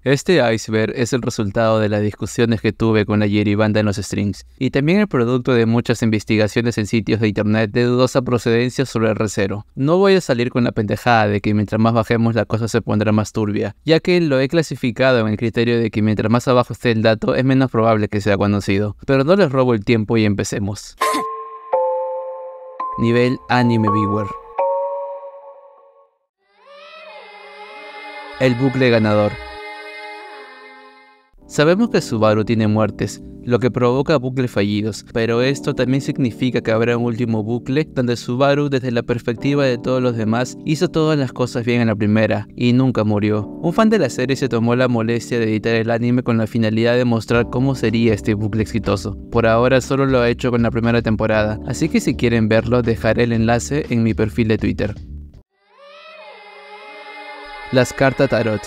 Este iceberg es el resultado de las discusiones que tuve con la Yeribanda en los streams, y también el producto de muchas investigaciones en sitios de internet de dudosa procedencia sobre el Re:Zero. No voy a salir con la pendejada de que mientras más bajemos la cosa se pondrá más turbia, ya que lo he clasificado en el criterio de que mientras más abajo esté el dato es menos probable que sea conocido. Pero no les robo el tiempo y empecemos. Nivel Anime Viewer. El bucle ganador. Sabemos que Subaru tiene muertes, lo que provoca bucles fallidos, pero esto también significa que habrá un último bucle donde Subaru, desde la perspectiva de todos los demás, hizo todas las cosas bien en la primera, y nunca murió. Un fan de la serie se tomó la molestia de editar el anime con la finalidad de mostrar cómo sería este bucle exitoso. Por ahora solo lo ha hecho con la primera temporada, así que si quieren verlo dejaré el enlace en mi perfil de Twitter. Las cartas tarot.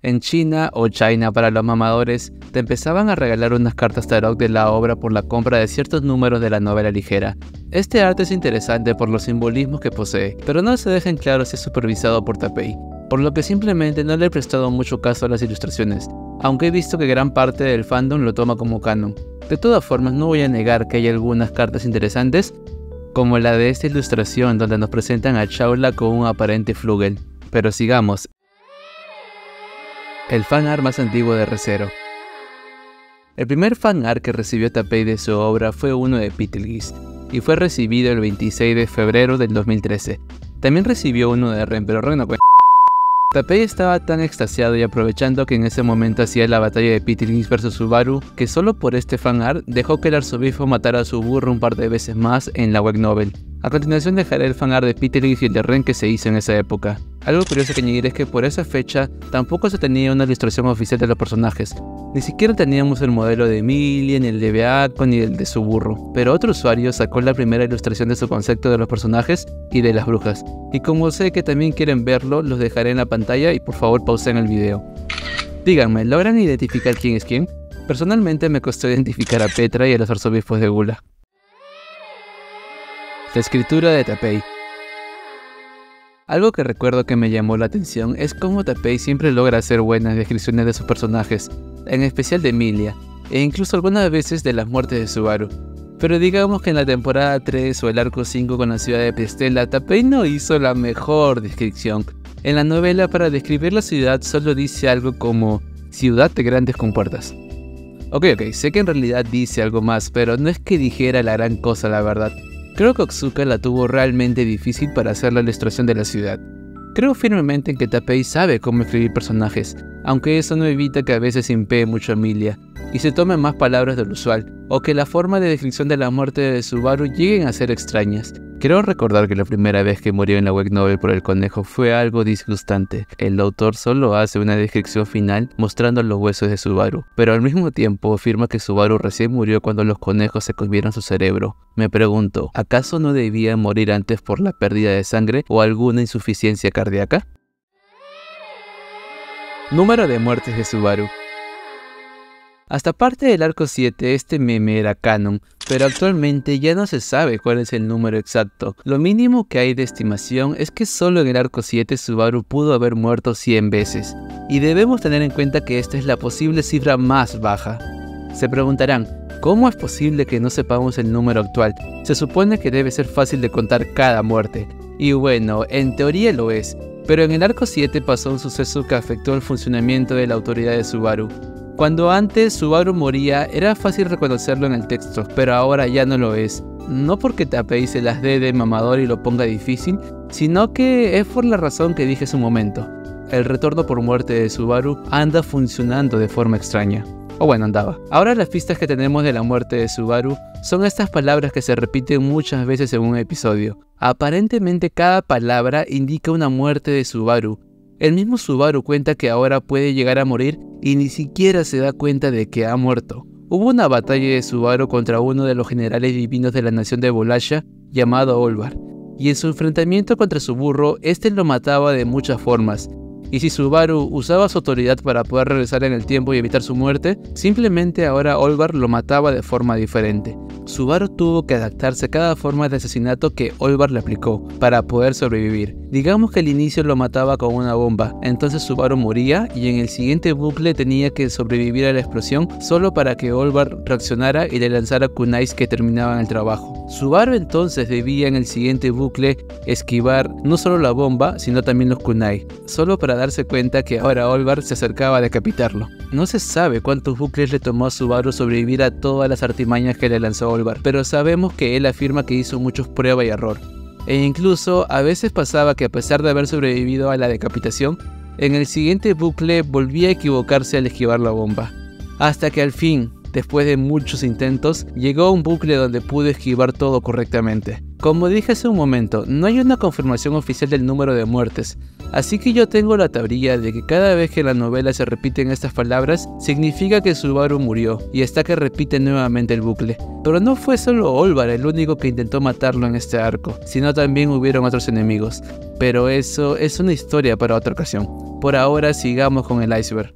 En China, o China para los mamadores, te empezaban a regalar unas cartas tarot de la obra por la compra de ciertos números de la novela ligera. Este arte es interesante por los simbolismos que posee, pero no se deja en claro si es supervisado por Tappei, por lo que simplemente no le he prestado mucho caso a las ilustraciones, aunque he visto que gran parte del fandom lo toma como canon. De todas formas, no voy a negar que hay algunas cartas interesantes, como la de esta ilustración donde nos presentan a Chaula con un aparente Flugel. Pero sigamos. El fanart más antiguo de Re:Zero. El primer fanart que recibió Tappei de su obra fue uno de Betelgeuse, y fue recibido el 26 de febrero del 2013. También recibió uno de Ren, pero Ren no cuenta. Tappei estaba tan extasiado y aprovechando que en ese momento hacía la batalla de Betelgeuse vs Subaru, que solo por este fanart dejó que el arzobispo matara a su burro un par de veces más en la web novel. A continuación dejaré el fanart de Betelgeuse y el de Ren que se hizo en esa época. Algo curioso que añadir es que por esa fecha tampoco se tenía una ilustración oficial de los personajes. Ni siquiera teníamos el modelo de Emilia, ni el de Beako, ni el de su burro. Pero otro usuario sacó la primera ilustración de su concepto de los personajes y de las brujas. Y como sé que también quieren verlo, los dejaré en la pantalla y por favor pausen el video. Díganme, ¿logran identificar quién es quién? Personalmente me costó identificar a Petra y a los arzobispos de Gula. La escritura de Tappei. Algo que recuerdo que me llamó la atención es cómo Tappei siempre logra hacer buenas descripciones de sus personajes, en especial de Emilia, e incluso algunas veces de las muertes de Subaru. Pero digamos que en la temporada 3 o el arco 5 con la ciudad de Pestella, Tappei no hizo la mejor descripción. En la novela, para describir la ciudad solo dice algo como ciudad de grandes compuertas. Ok, sé que en realidad dice algo más, pero no es que dijera la gran cosa, la verdad. Creo que Otsuka la tuvo realmente difícil para hacer la ilustración de la ciudad. Creo firmemente en que Tappei sabe cómo escribir personajes, aunque eso no evita que a veces impee mucho a Emilia, y se tomen más palabras de lo usual, o que la forma de descripción de la muerte de Subaru lleguen a ser extrañas. Quiero recordar que la primera vez que murió en la web novel por el conejo fue algo disgustante. El autor solo hace una descripción final mostrando los huesos de Subaru, pero al mismo tiempo afirma que Subaru recién murió cuando los conejos se comieron su cerebro. Me pregunto, ¿acaso no debía morir antes por la pérdida de sangre o alguna insuficiencia cardíaca? Número de muertes de Subaru. Hasta parte del arco 7 este meme era canon, pero actualmente ya no se sabe cuál es el número exacto. Lo mínimo que hay de estimación es que solo en el arco 7 Subaru pudo haber muerto 100 veces, y debemos tener en cuenta que esta es la posible cifra más baja. Se preguntarán, ¿cómo es posible que no sepamos el número actual? Se supone que debe ser fácil de contar cada muerte, y bueno, en teoría lo es, pero en el arco 7 pasó un suceso que afectó el funcionamiento de la autoridad de Subaru. Cuando antes Subaru moría era fácil reconocerlo en el texto, pero ahora ya no lo es. No porque Tappei se las dé de mamador y lo ponga difícil, sino que es por la razón que dije hace un momento. El retorno por muerte de Subaru anda funcionando de forma extraña. O bueno, andaba. Ahora las pistas que tenemos de la muerte de Subaru son estas palabras que se repiten muchas veces en un episodio. Aparentemente cada palabra indica una muerte de Subaru. El mismo Subaru cuenta que ahora puede llegar a morir y ni siquiera se da cuenta de que ha muerto. Hubo una batalla de Subaru contra uno de los generales divinos de la nación de Bolasha llamado Olvar, y en su enfrentamiento contra su burro, este lo mataba de muchas formas. Y si Subaru usaba su autoridad para poder regresar en el tiempo y evitar su muerte, simplemente ahora Olvar lo mataba de forma diferente. Subaru tuvo que adaptarse a cada forma de asesinato que Olvar le aplicó para poder sobrevivir. Digamos que al inicio lo mataba con una bomba, entonces Subaru moría y en el siguiente bucle tenía que sobrevivir a la explosión solo para que Olvar reaccionara y le lanzara kunais que terminaban el trabajo. Subaru entonces debía en el siguiente bucle esquivar no solo la bomba, sino también los kunai, solo para darse cuenta que ahora Olvar se acercaba a decapitarlo. No se sabe cuántos bucles le tomó a Subaru sobrevivir a todas las artimañas que le lanzó Olvar, pero sabemos que él afirma que hizo muchos prueba y error. E incluso a veces pasaba que a pesar de haber sobrevivido a la decapitación, en el siguiente bucle volvía a equivocarse al esquivar la bomba. Hasta que al fin, después de muchos intentos, llegó a un bucle donde pudo esquivar todo correctamente. Como dije hace un momento, no hay una confirmación oficial del número de muertes, así que yo tengo la teoría de que cada vez que en la novela se repiten estas palabras, significa que Subaru murió, y está que repite nuevamente el bucle. Pero no fue solo Olvar el único que intentó matarlo en este arco, sino también hubieron otros enemigos. Pero eso es una historia para otra ocasión. Por ahora sigamos con el iceberg.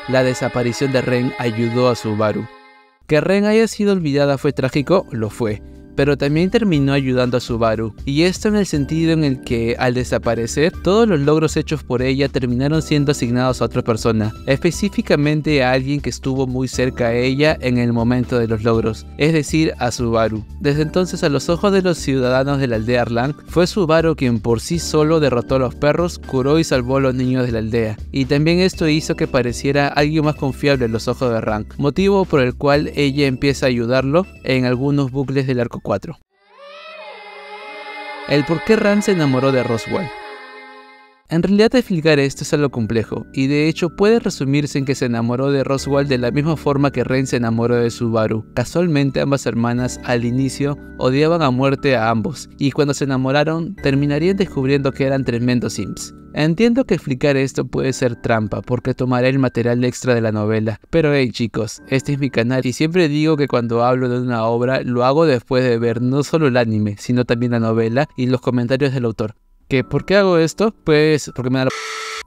La desaparición de Ren ayudó a Subaru. Que Ren haya sido olvidada fue trágico, lo fue, pero también terminó ayudando a Subaru, y esto en el sentido en el que, al desaparecer, todos los logros hechos por ella terminaron siendo asignados a otra persona, específicamente a alguien que estuvo muy cerca a ella en el momento de los logros, es decir, a Subaru. Desde entonces, a los ojos de los ciudadanos de la aldea Arlang, fue Subaru quien por sí solo derrotó a los perros, curó y salvó a los niños de la aldea, y también esto hizo que pareciera alguien más confiable en los ojos de Ran, motivo por el cual ella empieza a ayudarlo en algunos bucles del arco 4. El por qué Ran se enamoró de Roswaal. En realidad explicar esto es algo complejo, y de hecho puede resumirse en que se enamoró de Roswaal de la misma forma que Ren se enamoró de Subaru. Casualmente ambas hermanas al inicio odiaban a muerte a ambos, y cuando se enamoraron terminarían descubriendo que eran tremendos simps. Entiendo que explicar esto puede ser trampa porque tomaré el material extra de la novela, pero hey chicos, este es mi canal y siempre digo que cuando hablo de una obra lo hago después de ver no solo el anime, sino también la novela y los comentarios del autor. ¿Por qué hago esto? Pues porque me da la...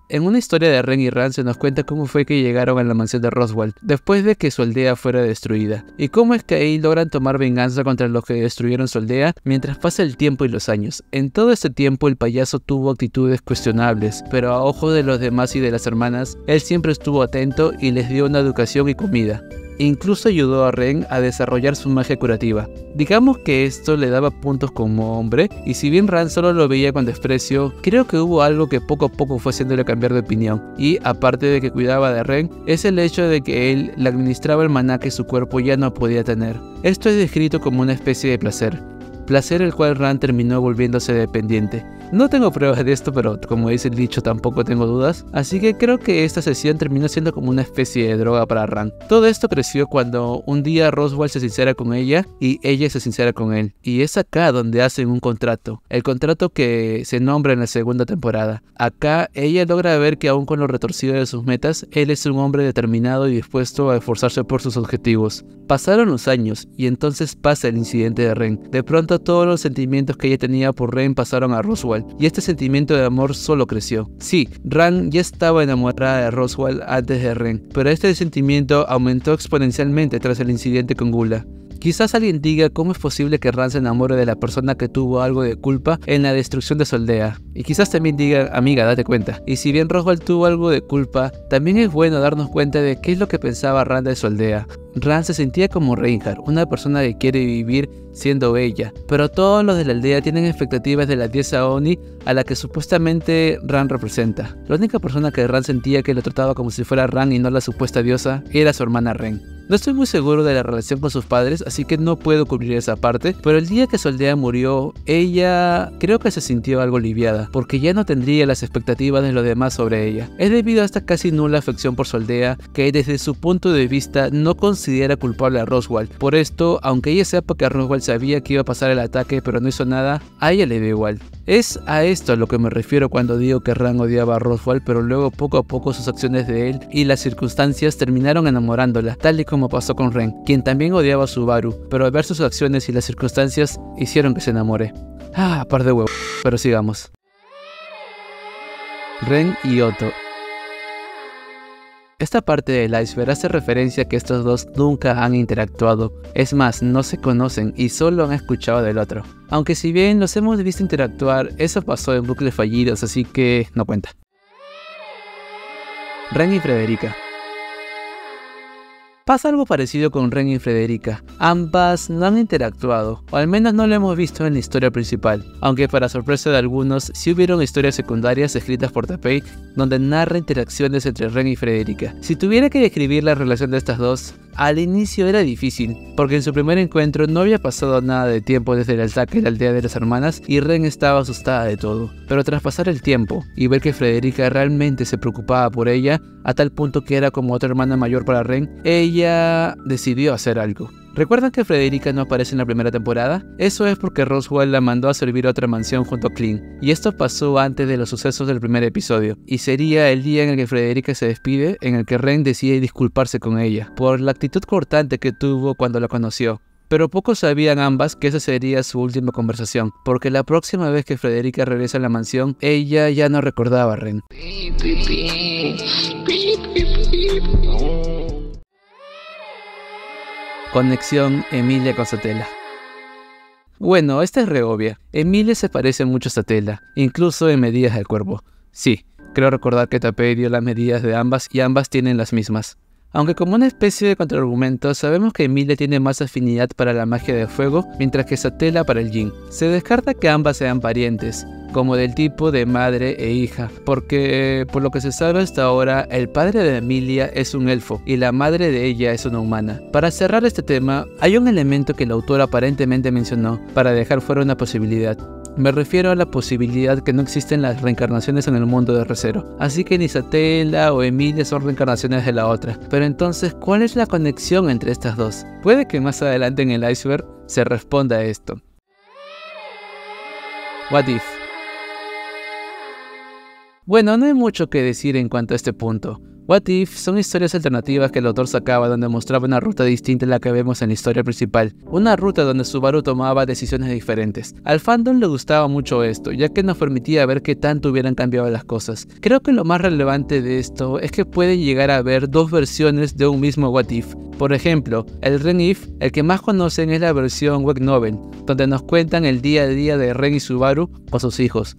En una historia de Ren y Ran se nos cuenta cómo fue que llegaron a la mansión de Roswaal, después de que su aldea fuera destruida, y cómo es que ahí logran tomar venganza contra los que destruyeron su aldea mientras pasa el tiempo y los años. En todo este tiempo el payaso tuvo actitudes cuestionables, pero a ojos de los demás y de las hermanas, él siempre estuvo atento y les dio una educación y comida. Incluso ayudó a Ren a desarrollar su magia curativa. Digamos que esto le daba puntos como hombre, y si bien Ran solo lo veía con desprecio, creo que hubo algo que poco a poco fue haciéndole cambiar de opinión. Y aparte de que cuidaba de Ren, es el hecho de que él le administraba el maná que su cuerpo ya no podía tener. Esto es descrito como una especie de placer el cual Ran terminó volviéndose dependiente. No tengo pruebas de esto, pero como dice el dicho tampoco tengo dudas, así que creo que esta sesión terminó siendo como una especie de droga para Ran. Todo esto creció cuando un día Roswaal se sincera con ella y ella se sincera con él, y es acá donde hacen un contrato, el contrato que se nombra en la segunda temporada. Acá ella logra ver que aún con lo retorcido de sus metas, él es un hombre determinado y dispuesto a esforzarse por sus objetivos. Pasaron los años y entonces pasa el incidente de Ren. De pronto todos los sentimientos que ella tenía por Ren pasaron a Roswaal, y este sentimiento de amor solo creció. Sí, Ran ya estaba enamorada de Roswaal antes de Ren, pero este sentimiento aumentó exponencialmente tras el incidente con Gula. Quizás alguien diga cómo es posible que Ran se enamore de la persona que tuvo algo de culpa en la destrucción de su aldea. Y quizás también diga, amiga, date cuenta. Y si bien Roswaal tuvo algo de culpa, también es bueno darnos cuenta de qué es lo que pensaba Ran de su aldea. Ran se sentía como Reinhardt, una persona que quiere vivir siendo bella, pero todos los de la aldea tienen expectativas de la diosa Oni a la que supuestamente Ran representa. La única persona que Ran sentía que lo trataba como si fuera Ran y no la supuesta diosa era su hermana Ren. No estoy muy seguro de la relación con sus padres, así que no puedo cubrir esa parte, pero el día que su aldea murió, ella creo que se sintió algo aliviada, porque ya no tendría las expectativas de los demás sobre ella. Es debido a esta casi nula afección por su aldea, que desde su punto de vista no considera culpable a Roswaal. Por esto, aunque ella sepa que Roswaal sabía que iba a pasar el ataque pero no hizo nada, a ella le dio igual. Es a esto a lo que me refiero cuando digo que Ran odiaba a Roswaal, pero luego poco a poco sus acciones de él y las circunstancias terminaron enamorándola, tal y como pasó con Ren, quien también odiaba a Subaru, pero al ver sus acciones y las circunstancias hicieron que se enamore. Par de huevos, pero sigamos. Ren y Otto. Esta parte del iceberg hace referencia a que estos dos nunca han interactuado, es más, no se conocen y solo han escuchado del otro. Aunque si bien los hemos visto interactuar, eso pasó en bucles fallidos, así que no cuenta. Ren y Frederica. Pasa algo parecido con Ren y Frederica. Ambas no han interactuado, o al menos no lo hemos visto en la historia principal, aunque para sorpresa de algunos, sí hubieron historias secundarias escritas por Tappei donde narra interacciones entre Ren y Frederica. Si tuviera que describir la relación de estas dos, al inicio era difícil, porque en su primer encuentro no había pasado nada de tiempo desde el ataque a la aldea de las hermanas y Ren estaba asustada de todo. Pero tras pasar el tiempo y ver que Frederica realmente se preocupaba por ella, a tal punto que era como otra hermana mayor para Ren, ella decidió hacer algo. ¿Recuerdan que Frederica no aparece en la primera temporada? Eso es porque Roswell la mandó a servir a otra mansión junto a Clint, y esto pasó antes de los sucesos del primer episodio, y sería el día en el que Frederica se despide, en el que Ren decide disculparse con ella, por la actitud cortante que tuvo cuando la conoció. Pero pocos sabían ambas que esa sería su última conversación, porque la próxima vez que Frederica regresa a la mansión, ella ya no recordaba a Ren. Conexión Emilia con Satella. Bueno, esta es re obvia. Emilia se parece mucho a Satella, incluso en medidas del cuerpo. Sí, creo recordar que Tappei dio las medidas de ambas y ambas tienen las mismas. Aunque como una especie de contraargumento, sabemos que Emilia tiene más afinidad para la magia de fuego, mientras que Satella para el yin. Se descarta que ambas sean parientes, como del tipo de madre e hija, porque por lo que se sabe hasta ahora, el padre de Emilia es un elfo y la madre de ella es una humana. Para cerrar este tema, hay un elemento que el autor aparentemente mencionó para dejar fuera una posibilidad. Me refiero a la posibilidad que no existen las reencarnaciones en el mundo de Re:Zero, así que ni Satella o Emilia son reencarnaciones de la otra. Pero entonces, ¿cuál es la conexión entre estas dos? Puede que más adelante en el iceberg se responda a esto. What if? Bueno, no hay mucho que decir en cuanto a este punto. What If son historias alternativas que el autor sacaba donde mostraba una ruta distinta a la que vemos en la historia principal, una ruta donde Subaru tomaba decisiones diferentes. Al fandom le gustaba mucho esto, ya que nos permitía ver qué tanto hubieran cambiado las cosas. Creo que lo más relevante de esto es que pueden llegar a ver dos versiones de un mismo What If. Por ejemplo, el Ren If, el que más conocen es la versión web novel, donde nos cuentan el día a día de Ren y Subaru con sus hijos.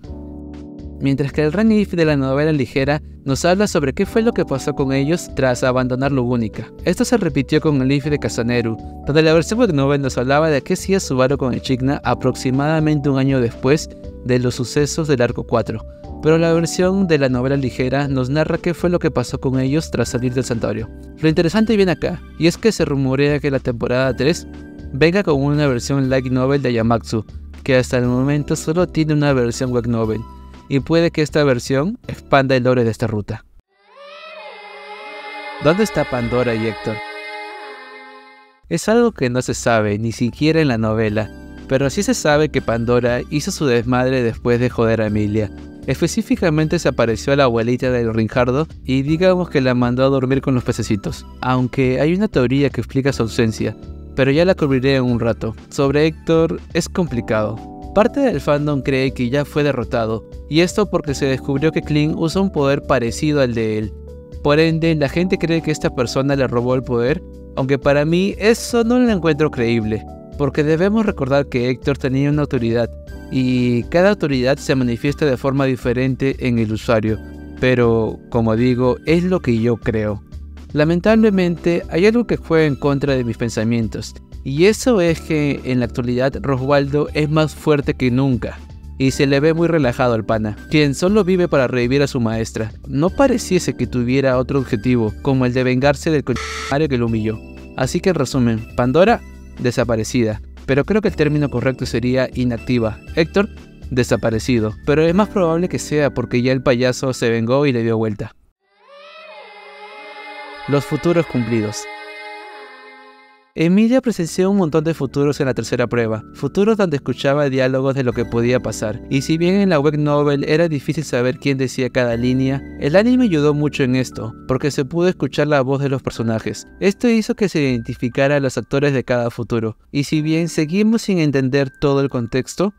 Mientras que el Ren If de la novela ligera nos habla sobre qué fue lo que pasó con ellos tras abandonar Lugúnica. Esto se repitió con el If de Kasaneru, donde la versión web novel nos hablaba de qué hacía Subaru con Echidna aproximadamente un año después de los sucesos del arco 4. Pero la versión de la novela ligera nos narra qué fue lo que pasó con ellos tras salir del santuario. Lo interesante viene acá, y es que se rumorea que la temporada 3 venga con una versión light novel de Ayamatsu, que hasta el momento solo tiene una versión web novel. Y puede que esta versión expanda el lore de esta ruta. ¿Dónde está Pandora y Héctor? Es algo que no se sabe, ni siquiera en la novela, pero sí se sabe que Pandora hizo su desmadre después de joder a Emilia. Específicamente se apareció a la abuelita del Rinjardo y digamos que la mandó a dormir con los pececitos. Aunque hay una teoría que explica su ausencia, pero ya la cubriré en un rato. Sobre Héctor es complicado. Parte del fandom cree que ya fue derrotado, y esto porque se descubrió que Clint usa un poder parecido al de él. Por ende, la gente cree que esta persona le robó el poder, aunque para mí eso no lo encuentro creíble, porque debemos recordar que Héctor tenía una autoridad, y cada autoridad se manifiesta de forma diferente en el usuario, pero, como digo, es lo que yo creo. Lamentablemente, hay algo que juega en contra de mis pensamientos, y eso es que en la actualidad Roswaldo es más fuerte que nunca, y se le ve muy relajado al pana, quien solo vive para revivir a su maestra. No pareciese que tuviera otro objetivo, como el de vengarse del coñario que lo humilló. Así que en resumen, Pandora, desaparecida, pero creo que el término correcto sería inactiva. Héctor, desaparecido, pero es más probable que sea porque ya el payaso se vengó y le dio vuelta. Los futuros cumplidos. Emilia presenció un montón de futuros en la tercera prueba, futuros donde escuchaba diálogos de lo que podía pasar, y si bien en la web novel era difícil saber quién decía cada línea, el anime ayudó mucho en esto, porque se pudo escuchar la voz de los personajes. Esto hizo que se identificara a los actores de cada futuro, y si bien seguimos sin entender todo el contexto,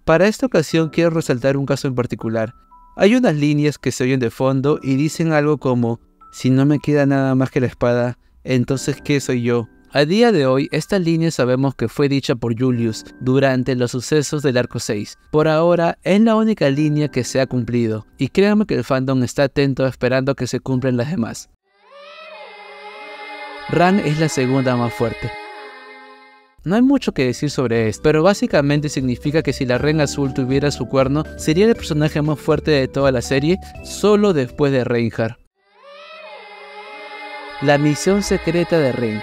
para esta ocasión quiero resaltar un caso en particular. Hay unas líneas que se oyen de fondo y dicen algo como: Si no me queda nada más que la espada, entonces ¿qué soy yo? A día de hoy, esta línea sabemos que fue dicha por Julius durante los sucesos del arco 6. Por ahora, es la única línea que se ha cumplido, y créanme que el fandom está atento esperando que se cumplan las demás. Ran es la segunda más fuerte. No hay mucho que decir sobre esto, pero básicamente significa que si la Ren Azul tuviera su cuerno, sería el personaje más fuerte de toda la serie, solo después de Reinhardt. La misión secreta de Ren.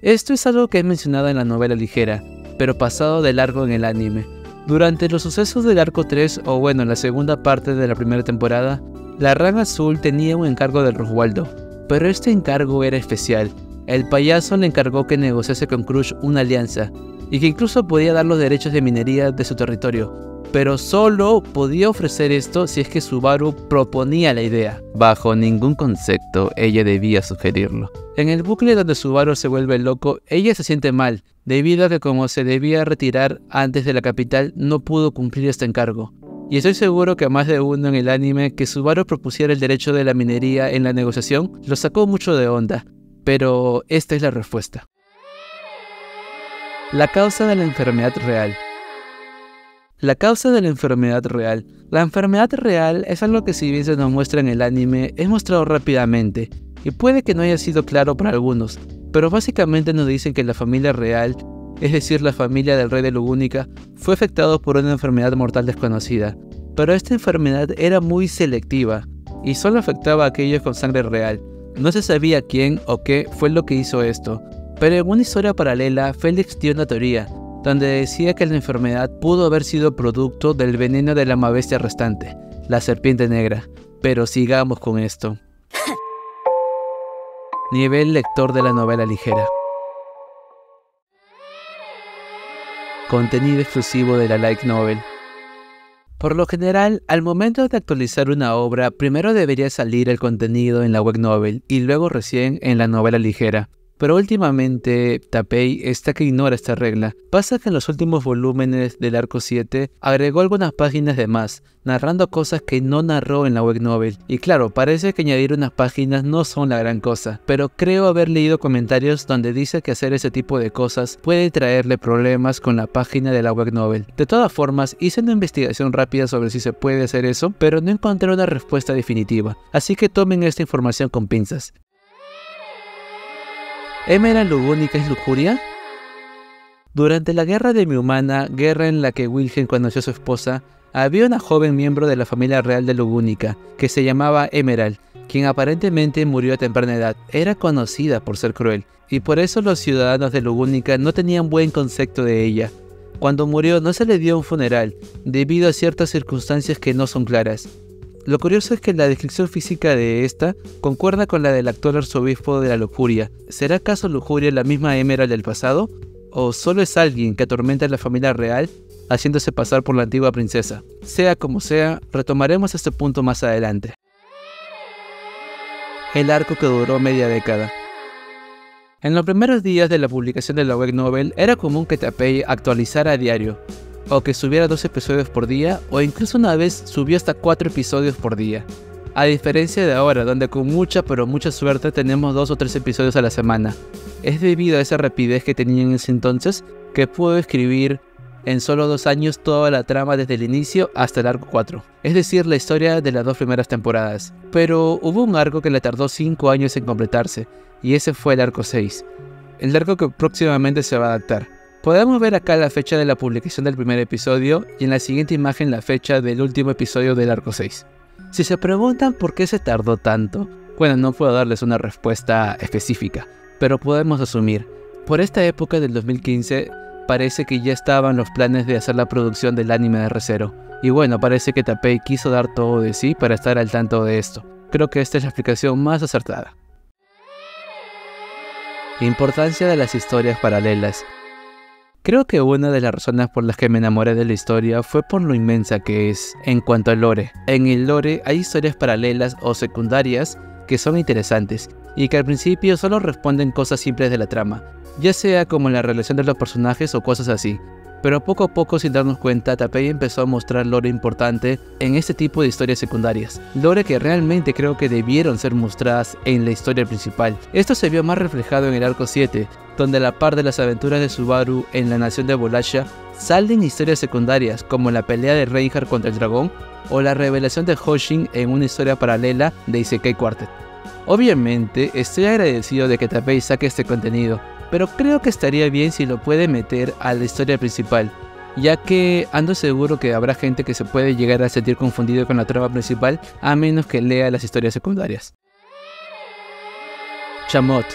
Esto es algo que es mencionado en la novela ligera, pero pasado de largo en el anime. Durante los sucesos del arco 3, o bueno, en la segunda parte de la primera temporada, la Ren Azul tenía un encargo del Roswaldo, pero este encargo era especial. El payaso le encargó que negociase con Crush una alianza, y que incluso podía dar los derechos de minería de su territorio, pero solo podía ofrecer esto si es que Subaru proponía la idea. Bajo ningún concepto ella debía sugerirlo. En el bucle donde Subaru se vuelve loco, ella se siente mal, debido a que como se debía retirar antes de la capital, no pudo cumplir este encargo. Y estoy seguro que a más de uno en el anime que Subaru propusiera el derecho de la minería en la negociación, lo sacó mucho de onda. Pero esta es la respuesta. La causa de la enfermedad real. La causa de la enfermedad real. La enfermedad real es algo que si bien se nos muestra en el anime, es mostrado rápidamente, y puede que no haya sido claro para algunos, pero básicamente nos dicen que la familia real, es decir la familia del rey de Lugúnica, fue afectado por una enfermedad mortal desconocida, pero esta enfermedad era muy selectiva, y solo afectaba a aquellos con sangre real. No se sabía quién o qué fue lo que hizo esto, pero en una historia paralela, Félix dio una teoría, donde decía que la enfermedad pudo haber sido producto del veneno de la bestia restante, la serpiente negra. Pero sigamos con esto. Nivel lector de la novela ligera. Contenido exclusivo de la Light Novel. Por lo general, al momento de actualizar una obra, primero debería salir el contenido en la web novel y luego recién en la novela ligera. Pero últimamente, Tappei está que ignora esta regla. Pasa que en los últimos volúmenes del arco 7 agregó algunas páginas de más, narrando cosas que no narró en la web novel. Y claro, parece que añadir unas páginas no son la gran cosa, pero creo haber leído comentarios donde dice que hacer ese tipo de cosas puede traerle problemas con la página de la web novel. De todas formas, hice una investigación rápida sobre si se puede hacer eso, pero no encontré una respuesta definitiva, así que tomen esta información con pinzas. ¿Emerald Lugúnica es lujuria? Durante la guerra de Mi-Humana, guerra en la que Wilhelm conoció a su esposa, había una joven miembro de la familia real de Lugúnica, que se llamaba Emerald, quien aparentemente murió a temprana edad. Era conocida por ser cruel, y por eso los ciudadanos de Lugúnica no tenían buen concepto de ella. Cuando murió no se le dio un funeral, debido a ciertas circunstancias que no son claras. Lo curioso es que la descripción física de esta concuerda con la del actual arzobispo de la lujuria. ¿Será acaso lujuria la misma Emerald del pasado? ¿O solo es alguien que atormenta a la familia real haciéndose pasar por la antigua princesa? Sea como sea, retomaremos este punto más adelante. El arco que duró media década. En los primeros días de la publicación de la web novel era común que Tappei actualizara a diario, o que subiera 2 episodios por día, o incluso una vez subió hasta 4 episodios por día. A diferencia de ahora, donde con mucha pero mucha suerte tenemos 2 o 3 episodios a la semana. Es debido a esa rapidez que tenía en ese entonces, que pudo escribir en solo 2 años toda la trama desde el inicio hasta el arco 4. Es decir, la historia de las 2 primeras temporadas. Pero hubo un arco que le tardó 5 años en completarse, y ese fue el arco 6. El arco que próximamente se va a adaptar. Podemos ver acá la fecha de la publicación del primer episodio y en la siguiente imagen la fecha del último episodio del arco 6. Si se preguntan por qué se tardó tanto, bueno, no puedo darles una respuesta específica, pero podemos asumir. Por esta época del 2015 parece que ya estaban los planes de hacer la producción del anime de Re:Zero. Y bueno, parece que Tappei quiso dar todo de sí para estar al tanto de esto. Creo que esta es la explicación más acertada. Importancia de las historias paralelas. Creo que una de las razones por las que me enamoré de la historia fue por lo inmensa que es en cuanto al lore. En el lore hay historias paralelas o secundarias que son interesantes y que al principio solo responden cosas simples de la trama, ya sea como la relación de los personajes o cosas así. Pero poco a poco, sin darnos cuenta, Tapei empezó a mostrar lore importante en este tipo de historias secundarias, lore que realmente creo que debieron ser mostradas en la historia principal. Esto se vio más reflejado en el arco 7, donde a la par de las aventuras de Subaru en la nación de Bolashia, salen historias secundarias como la pelea de Reinhardt contra el dragón o la revelación de Hoshin en una historia paralela de Isekai Quartet. Obviamente estoy agradecido de que Tapei saque este contenido, pero creo que estaría bien si lo puede meter a la historia principal, ya que ando seguro que habrá gente que se puede llegar a sentir confundido con la trama principal a menos que lea las historias secundarias. Chamot.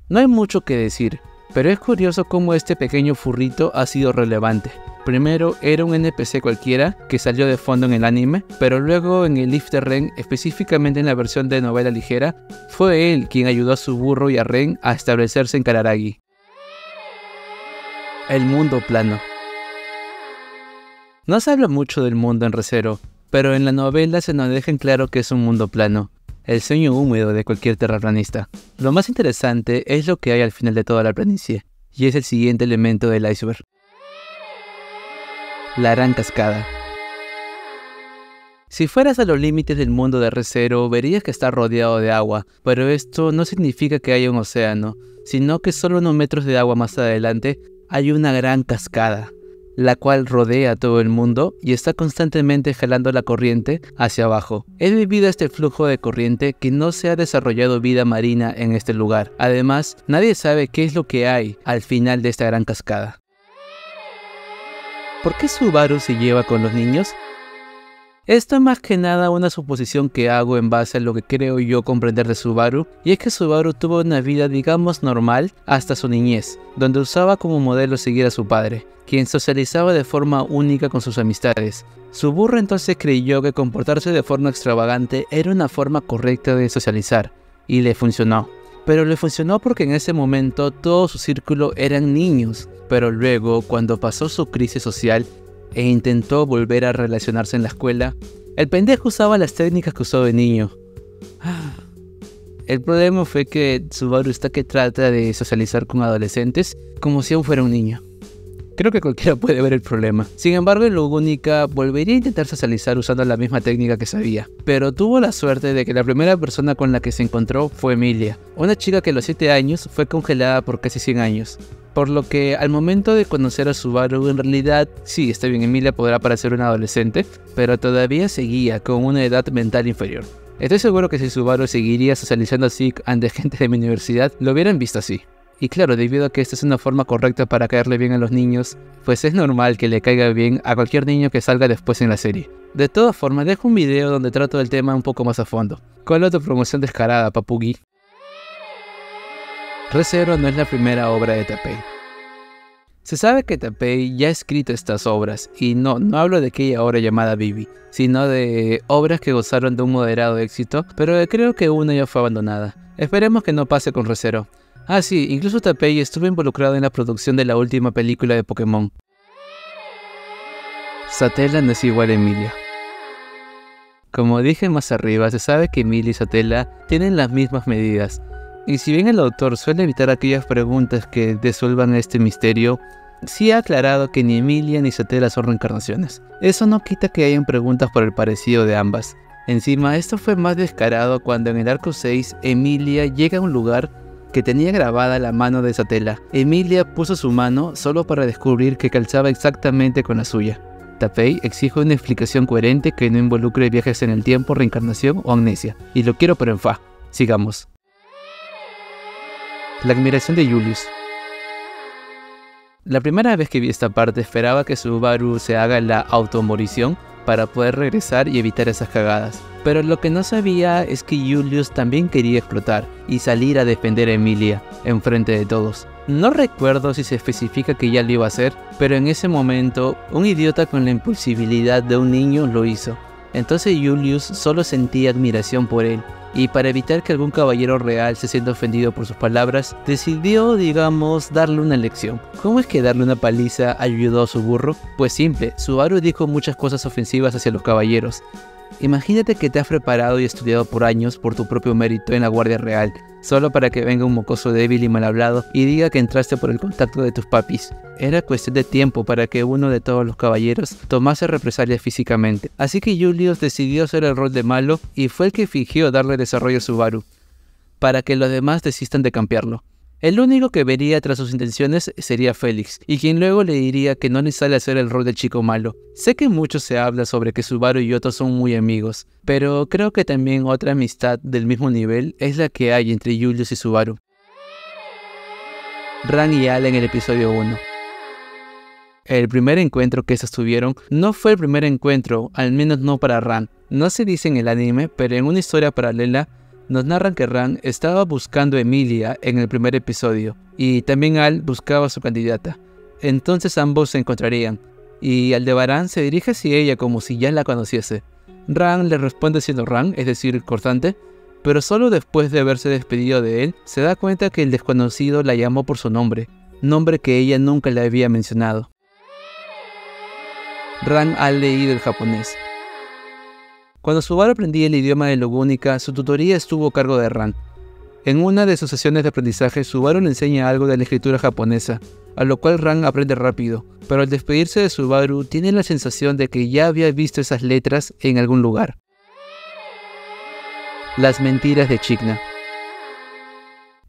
No hay mucho que decir, pero es curioso cómo este pequeño furrito ha sido relevante. Primero era un NPC cualquiera que salió de fondo en el anime, pero luego en el Lift de Ren, específicamente en la versión de novela ligera, fue él quien ayudó a Suburro y a Ren a establecerse en Kararagi. El mundo plano. No se habla mucho del mundo en Re:Zero, pero en la novela se nos deja en claro que es un mundo plano, el sueño húmedo de cualquier terraplanista. Lo más interesante es lo que hay al final de toda la planicie, y es el siguiente elemento del iceberg. La gran cascada. Si fueras a los límites del mundo de Re:Zero, verías que está rodeado de agua, pero esto no significa que haya un océano, sino que solo unos metros de agua más adelante hay una gran cascada, la cual rodea todo el mundo y está constantemente jalando la corriente hacia abajo. Es debido a este flujo de corriente que no se ha desarrollado vida marina en este lugar. Además, nadie sabe qué es lo que hay al final de esta gran cascada. ¿Por qué Subaru se lleva con los niños? Esto es más que nada una suposición que hago en base a lo que creo yo comprender de Subaru, y es que Subaru tuvo una vida digamos normal hasta su niñez, donde usaba como modelo seguir a su padre, quien socializaba de forma única con sus amistades. Suburro entonces creyó que comportarse de forma extravagante era una forma correcta de socializar, y le funcionó. Pero le funcionó porque en ese momento todo su círculo eran niños, pero luego cuando pasó su crisis social e intentó volver a relacionarse en la escuela, el pendejo usaba las técnicas que usó de niño. El problema fue que Subaru está que trata de socializar con adolescentes como si aún fuera un niño. Creo que cualquiera puede ver el problema. Sin embargo, en Lugúnica volvería a intentar socializar usando la misma técnica que sabía, pero tuvo la suerte de que la primera persona con la que se encontró fue Emilia, una chica que a los 7 años fue congelada por casi 100 años. Por lo que al momento de conocer a Subaru, en realidad, sí, está bien, Emilia podrá parecer una adolescente, pero todavía seguía con una edad mental inferior. Estoy seguro que si Subaru seguiría socializando así ante gente de mi universidad, lo hubieran visto así. Y claro, debido a que esta es una forma correcta para caerle bien a los niños, pues es normal que le caiga bien a cualquier niño que salga después en la serie. De todas formas, dejo un video donde trato el tema un poco más a fondo. ¿Cuál es tu promoción descarada, Papugui? Re:Zero no es la primera obra de Tapei. Se sabe que Tapei ya ha escrito estas obras, y no hablo de aquella obra llamada Vivi, sino de obras que gozaron de un moderado éxito, pero creo que una ya fue abandonada. Esperemos que no pase con Re:Zero. Ah sí, incluso Tapei estuvo involucrado en la producción de la última película de Pokémon. Satella no es igual a Emilia. Como dije más arriba, se sabe que Emilia y Satella tienen las mismas medidas. Y si bien el autor suele evitar aquellas preguntas que desuelvan este misterio, sí ha aclarado que ni Emilia ni Satella son reencarnaciones. Eso no quita que hayan preguntas por el parecido de ambas. Encima, esto fue más descarado cuando en el arco 6, Emilia llega a un lugar que tenía grabada la mano de Satella. Emilia puso su mano solo para descubrir que calzaba exactamente con la suya. Tapei exige una explicación coherente que no involucre viajes en el tiempo, reencarnación o amnesia. Y lo quiero pero en fa. Sigamos. La admiración de Julius. La primera vez que vi esta parte esperaba que Subaru se haga la automorición para poder regresar y evitar esas cagadas. Pero lo que no sabía es que Julius también quería explotar y salir a defender a Emilia en frente de todos. No recuerdo si se especifica que ya lo iba a hacer, pero en ese momento un idiota con la impulsibilidad de un niño lo hizo. Entonces Julius solo sentía admiración por él, y para evitar que algún caballero real se sienta ofendido por sus palabras, decidió, digamos, darle una lección. ¿Cómo es que darle una paliza ayudó a Suburro? Pues simple, Subaru dijo muchas cosas ofensivas hacia los caballeros, Imagínate que te has preparado y estudiado por años por tu propio mérito en la Guardia Real, solo para que venga un mocoso débil y mal hablado y diga que entraste por el contacto de tus papis. Era cuestión de tiempo para que uno de todos los caballeros tomase represalias físicamente. Así que Julius decidió hacer el rol de malo y fue el que fingió darle desarrollo a Subaru, para que los demás desistan de campearlo. El único que vería tras sus intenciones sería Félix, y quien luego le diría que no le sale hacer el rol del chico malo. Sé que mucho se habla sobre que Subaru y Otto son muy amigos, pero creo que también otra amistad del mismo nivel es la que hay entre Julius y Subaru. Ran y Al en el episodio 1. El primer encuentro que estos tuvieron no fue el primer encuentro, al menos no para Ran. No se dice en el anime, pero en una historia paralela nos narran que Ran estaba buscando a Emilia en el primer episodio, y también Al buscaba a su candidata. Entonces ambos se encontrarían, y Aldebarán se dirige hacia ella como si ya la conociese. Ran le responde siendo Ran, es decir, cortante, pero solo después de haberse despedido de él, se da cuenta que el desconocido la llamó por su nombre que ella nunca le había mencionado. Ran ha leído el japonés. Cuando Subaru aprendía el idioma de Logúnica, su tutoría estuvo a cargo de Ran. En una de sus sesiones de aprendizaje, Subaru le enseña algo de la escritura japonesa, a lo cual Ran aprende rápido, pero al despedirse de Subaru, tiene la sensación de que ya había visto esas letras en algún lugar. Las mentiras de Echidna.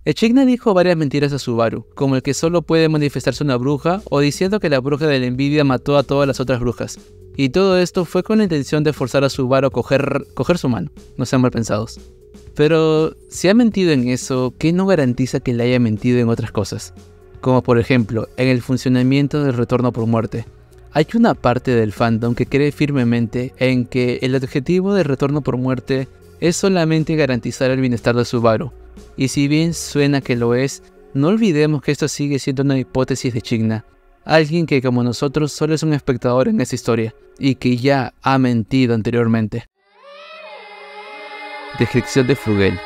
Echidna dijo varias mentiras a Subaru, como el que solo puede manifestarse una bruja, o diciendo que la bruja de la envidia mató a todas las otras brujas. Y todo esto fue con la intención de forzar a Subaru a coger su mano, no sean mal pensados. Pero si ha mentido en eso, ¿qué no garantiza que le haya mentido en otras cosas? Como por ejemplo, en el funcionamiento del retorno por muerte. Hay una parte del fandom que cree firmemente en que el objetivo del retorno por muerte es solamente garantizar el bienestar de Subaru. Y si bien suena que lo es, no olvidemos que esto sigue siendo una hipótesis de Echidna. Alguien que como nosotros solo es un espectador en esta historia, y que ya ha mentido anteriormente. Descripción de Flugel.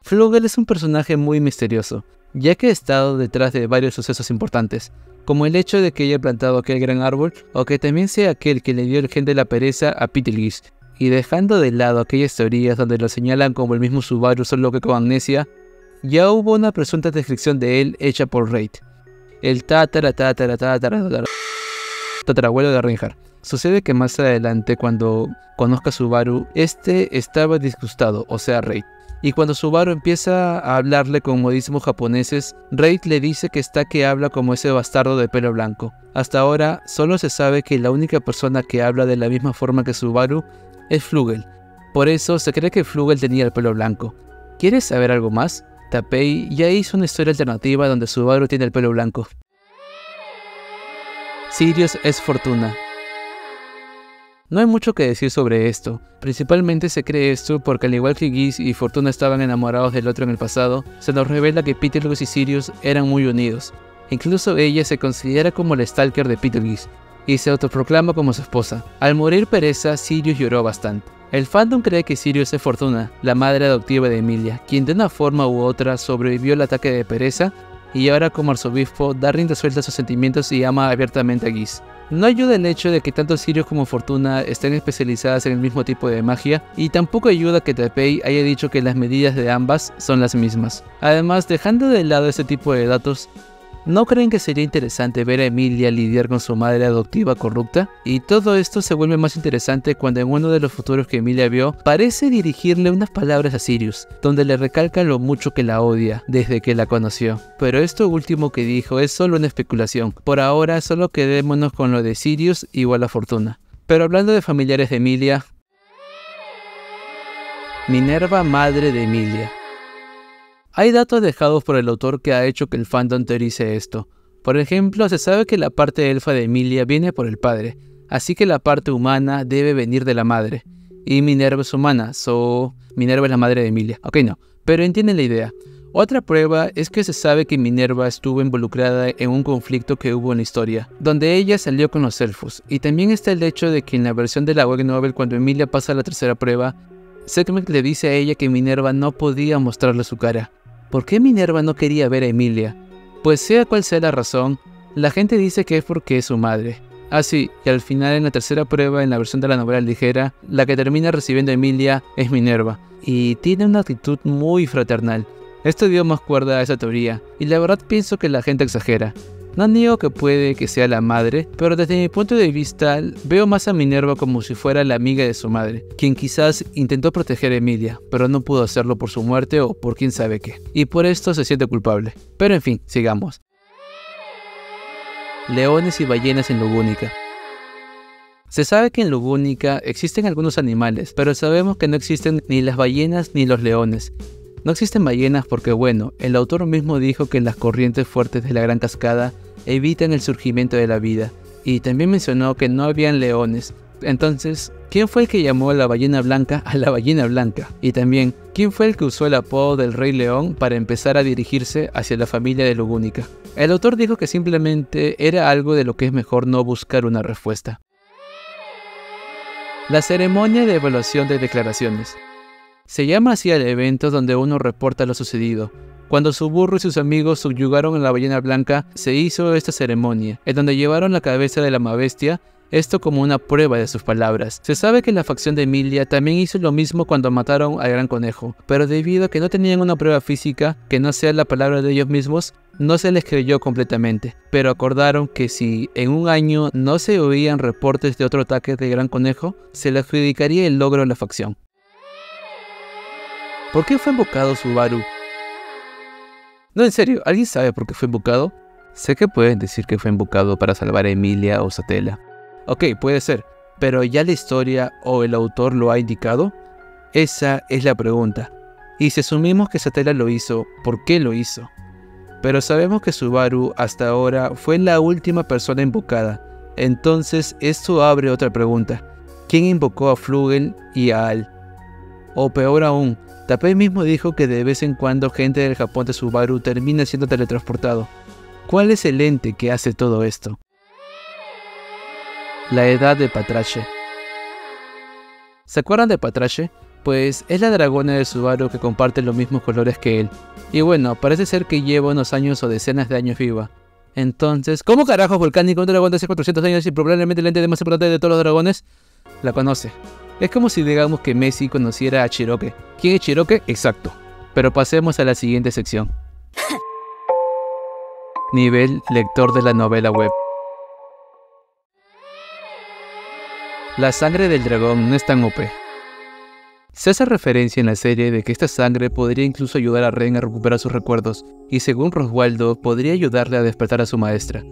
Flugel es un personaje muy misterioso, ya que ha estado detrás de varios sucesos importantes, como el hecho de que haya plantado aquel gran árbol, o que también sea aquel que le dio el gen de la pereza a Betelgeuse. Y dejando de lado aquellas teorías donde lo señalan como el mismo Subaru solo que con amnesia, ya hubo una presunta descripción de él hecha por Reid, el tatarabuelo de Reinhardt. Sucede que más adelante, cuando conozca a Subaru, este estaba disgustado, o sea Reid. Y cuando Subaru empieza a hablarle con modismos japoneses, Reid le dice que está que habla como ese bastardo de pelo blanco. Hasta ahora, solo se sabe que la única persona que habla de la misma forma que Subaru es Flugel. Por eso se cree que Flugel tenía el pelo blanco. ¿Quieres saber algo más? Tapei ya hizo una historia alternativa donde Subaru tiene el pelo blanco. Sirius es Fortuna. No hay mucho que decir sobre esto. Principalmente se cree esto porque al igual que Geese y Fortuna estaban enamorados del otro en el pasado, se nos revela que Betelgeuse y Sirius eran muy unidos. Incluso ella se considera como la stalker de Betelgeuse y se autoproclama como su esposa. Al morir Pereza, Sirius lloró bastante. El fandom cree que Sirius es Fortuna, la madre adoptiva de Emilia, quien de una forma u otra sobrevivió al ataque de Pereza y ahora como arzobispo da rienda suelta a sus sentimientos y ama abiertamente a Geese. No ayuda el hecho de que tanto Sirius como Fortuna estén especializadas en el mismo tipo de magia, y tampoco ayuda que Tapei haya dicho que las medidas de ambas son las mismas. Además, dejando de lado este tipo de datos, ¿no creen que sería interesante ver a Emilia lidiar con su madre adoptiva corrupta? Y todo esto se vuelve más interesante cuando en uno de los futuros que Emilia vio, parece dirigirle unas palabras a Sirius, donde le recalca lo mucho que la odia desde que la conoció. Pero esto último que dijo es solo una especulación. Por ahora solo quedémonos con lo de Sirius igual a Fortuna. Pero hablando de familiares de Emilia, Minerva, madre de Emilia. Hay datos dejados por el autor que ha hecho que el fandom teorice esto. Por ejemplo, se sabe que la parte elfa de Emilia viene por el padre, así que la parte humana debe venir de la madre. Y Minerva es humana, Minerva es la madre de Emilia. Ok, no, pero entienden la idea. Otra prueba es que se sabe que Minerva estuvo involucrada en un conflicto que hubo en la historia, donde ella salió con los elfos. Y también está el hecho de que en la versión de la web novel, cuando Emilia pasa la tercera prueba, Sekhmet le dice a ella que Minerva no podía mostrarle su cara. ¿Por qué Minerva no quería ver a Emilia? Pues sea cual sea la razón, la gente dice que es porque es su madre. Ah sí, y al final en la tercera prueba en la versión de la novela ligera, la que termina recibiendo a Emilia es Minerva, y tiene una actitud muy fraternal. Esto dio más cuerda a esa teoría, y la verdad pienso que la gente exagera. No niego que puede que sea la madre, pero desde mi punto de vista veo más a Minerva como si fuera la amiga de su madre, quien quizás intentó proteger a Emilia, pero no pudo hacerlo por su muerte o por quién sabe qué, y por esto se siente culpable. Pero en fin, sigamos. Leones y ballenas en Lugúnica. Se sabe que en Lugúnica existen algunos animales, pero sabemos que no existen ni las ballenas ni los leones. No existen ballenas porque bueno, el autor mismo dijo que las corrientes fuertes de la Gran Cascada evitan el surgimiento de la vida, y también mencionó que no habían leones. Entonces, ¿quién fue el que llamó a la ballena blanca a la ballena blanca? Y también, ¿quién fue el que usó el apodo del Rey León para empezar a dirigirse hacia la familia de Lugúnica? El autor dijo que simplemente era algo de lo que es mejor no buscar una respuesta. La ceremonia de evaluación de declaraciones. Se llama así al evento donde uno reporta lo sucedido. Cuando su burro y sus amigos subyugaron a la ballena blanca, se hizo esta ceremonia, en donde llevaron la cabeza de la mamabestia, esto como una prueba de sus palabras. Se sabe que la facción de Emilia también hizo lo mismo cuando mataron al Gran Conejo, pero debido a que no tenían una prueba física que no sea la palabra de ellos mismos, no se les creyó completamente, pero acordaron que si en un año no se oían reportes de otro ataque del Gran Conejo, se le adjudicaría el logro a la facción. ¿Por qué fue invocado Subaru? No, en serio, ¿alguien sabe por qué fue invocado? Sé que pueden decir que fue invocado para salvar a Emilia o Satella. Ok, puede ser, pero ¿ya la historia o el autor lo ha indicado? Esa es la pregunta. Y si asumimos que Satella lo hizo, ¿por qué lo hizo? Pero sabemos que Subaru hasta ahora fue la última persona invocada. Entonces esto abre otra pregunta. ¿Quién invocó a Flugel y a Al? O peor aún, Tapei mismo dijo que de vez en cuando gente del Japón de Subaru termina siendo teletransportado. ¿Cuál es el ente que hace todo esto? La edad de Patrache. ¿Se acuerdan de Patrache? Pues es la dragona de Subaru que comparte los mismos colores que él. Y bueno, parece ser que lleva unos años o decenas de años viva. Entonces, ¿cómo carajos Volcánico, un dragón de hace 400 años y probablemente el ente más importante de todos los dragones? La conoce. Es como si digamos que Messi conociera a Chiroque. ¿Quién es Chiroque? Exacto. Pero pasemos a la siguiente sección. Nivel lector de la novela web. La sangre del dragón no es tan OP. Se hace referencia en la serie de que esta sangre podría incluso ayudar a Ren a recuperar sus recuerdos, y según Roswaldo, podría ayudarle a despertar a su maestra.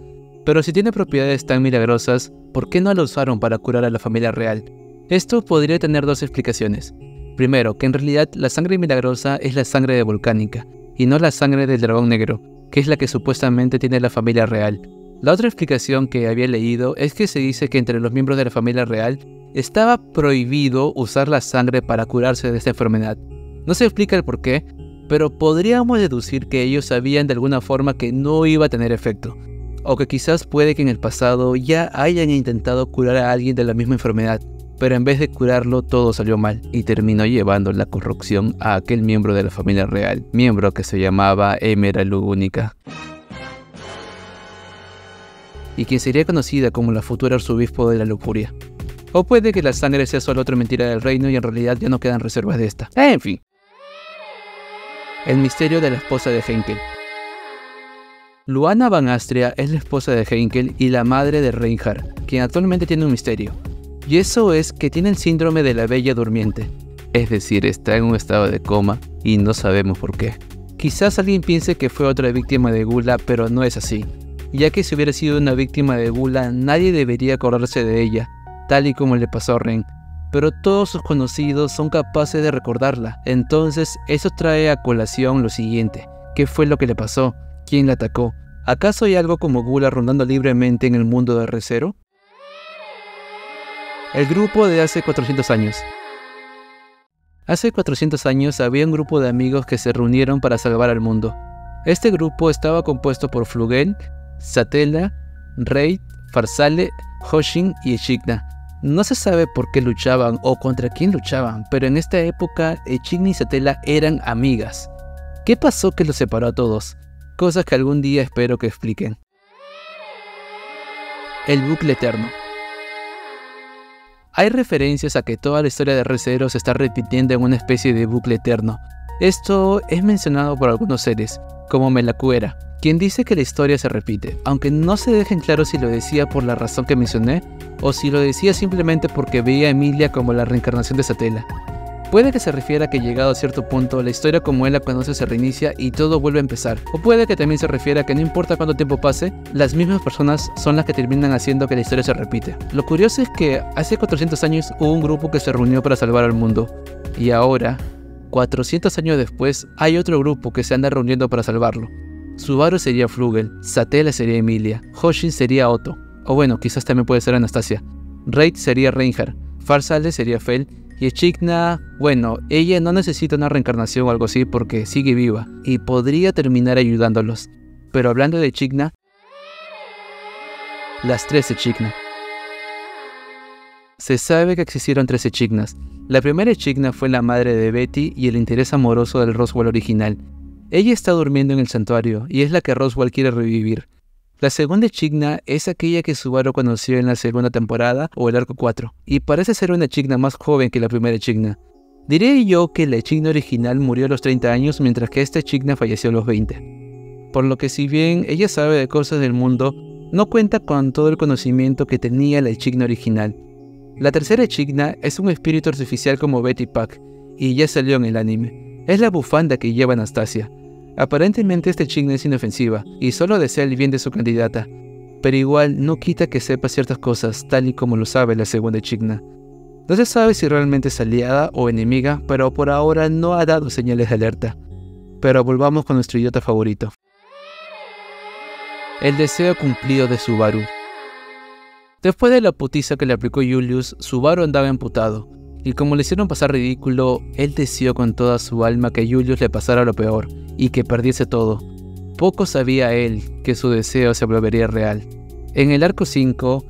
Pero si tiene propiedades tan milagrosas, ¿por qué no la usaron para curar a la familia real? Esto podría tener dos explicaciones. Primero, que en realidad la sangre milagrosa es la sangre de Volcánica, y no la sangre del dragón negro, que es la que supuestamente tiene la familia real. La otra explicación que había leído es que se dice que entre los miembros de la familia real estaba prohibido usar la sangre para curarse de esta enfermedad. No se explica el por qué, pero podríamos deducir que ellos sabían de alguna forma que no iba a tener efecto, o que quizás puede que en el pasado ya hayan intentado curar a alguien de la misma enfermedad, pero en vez de curarlo todo salió mal y terminó llevando la corrupción a aquel miembro de la familia real, miembro que se llamaba Emera Lugúnica, y quien sería conocida como la futura arzobispo de la lujuria. O puede que la sangre sea solo otra mentira del reino y en realidad ya no quedan reservas de esta. En fin. El misterio de la esposa de Henkel. Luana Van Astria es la esposa de Henkel y la madre de Reinhard, quien actualmente tiene un misterio. Y eso es que tiene el síndrome de la Bella Durmiente. Es decir, está en un estado de coma y no sabemos por qué. Quizás alguien piense que fue otra víctima de gula, pero no es así. Ya que si hubiera sido una víctima de gula, nadie debería acordarse de ella, tal y como le pasó a Ren. Pero todos sus conocidos son capaces de recordarla. Entonces, eso trae a colación lo siguiente. ¿Qué fue lo que le pasó? ¿Quién la atacó? ¿Acaso hay algo como gula rondando libremente en el mundo de Re:Zero? El grupo de hace 400 años. Hace 400 años había un grupo de amigos que se reunieron para salvar al mundo. Este grupo estaba compuesto por Flugel, Satella, Reid, Farsale, Hoshin y Echidna. No se sabe por qué luchaban o contra quién luchaban, pero en esta época Echidna y Satella eran amigas. ¿Qué pasó que los separó a todos? Cosas que algún día espero que expliquen. El bucle eterno. Hay referencias a que toda la historia de Re:Zero se está repitiendo en una especie de bucle eterno. Esto es mencionado por algunos seres, como Melacuera, quien dice que la historia se repite, aunque no se deja en claro si lo decía por la razón que mencioné, o si lo decía simplemente porque veía a Emilia como la reencarnación de Satella. Puede que se refiera a que llegado a cierto punto, la historia como él la conoce se reinicia y todo vuelve a empezar. O puede que también se refiera a que no importa cuánto tiempo pase, las mismas personas son las que terminan haciendo que la historia se repite. Lo curioso es que hace 400 años hubo un grupo que se reunió para salvar al mundo. Y ahora, 400 años después, hay otro grupo que se anda reuniendo para salvarlo. Subaru sería Flugel, Satella sería Emilia, Hoshin sería Otto, o bueno, quizás también puede ser Anastasia. Raid sería Reinhardt, Farsale sería Fel, y Echidna, bueno, ella no necesita una reencarnación o algo así porque sigue viva y podría terminar ayudándolos. Pero hablando de Echidna, las 13 Echidna. Se sabe que existieron 13 Echidnas. La primera Echidna fue la madre de Betty y el interés amoroso del Roswaal original. Ella está durmiendo en el santuario y es la que Roswaal quiere revivir. La segunda Echidna es aquella que Subaru conoció en la segunda temporada o el arco 4, y parece ser una Echidna más joven que la primera Echidna. Diré yo que la Echidna original murió a los 30 años mientras que esta Echidna falleció a los 20. Por lo que si bien ella sabe de cosas del mundo, no cuenta con todo el conocimiento que tenía la Echidna original. La tercera Echidna es un espíritu artificial como Betty Pack, y ya salió en el anime. Es la bufanda que lleva Anastasia. Aparentemente esta Echidna es inofensiva y solo desea el bien de su candidata, pero igual no quita que sepa ciertas cosas tal y como lo sabe la segunda Echidna. No se sabe si realmente es aliada o enemiga, pero por ahora no ha dado señales de alerta. Pero volvamos con nuestro idiota favorito. El deseo cumplido de Subaru. Después de la putiza que le aplicó Julius, Subaru andaba emputado, y como le hicieron pasar ridículo, él deseó con toda su alma que Julius le pasara lo peor, y que perdiese todo. Poco sabía él que su deseo se volvería real. En el arco 5,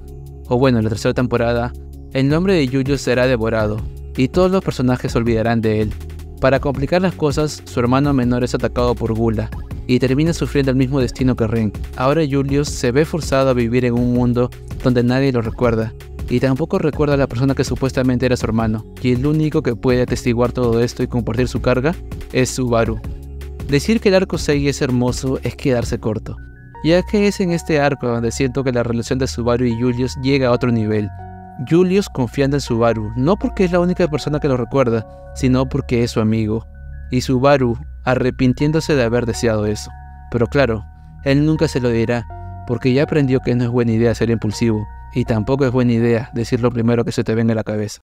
o bueno, en la tercera temporada, el nombre de Julius será devorado, y todos los personajes se olvidarán de él. Para complicar las cosas, su hermano menor es atacado por Gula, y termina sufriendo el mismo destino que Ren. Ahora Julius se ve forzado a vivir en un mundo donde nadie lo recuerda, y tampoco recuerda a la persona que supuestamente era su hermano, y el único que puede atestiguar todo esto y compartir su carga es Subaru. Decir que el arco 6 es hermoso es quedarse corto, ya que es en este arco donde siento que la relación de Subaru y Julius llega a otro nivel. Julius confiando en Subaru, no porque es la única persona que lo recuerda, sino porque es su amigo, y Subaru arrepintiéndose de haber deseado eso. Pero claro, él nunca se lo dirá, porque ya aprendió que no es buena idea ser impulsivo, y tampoco es buena idea decir lo primero que se te venga a la cabeza.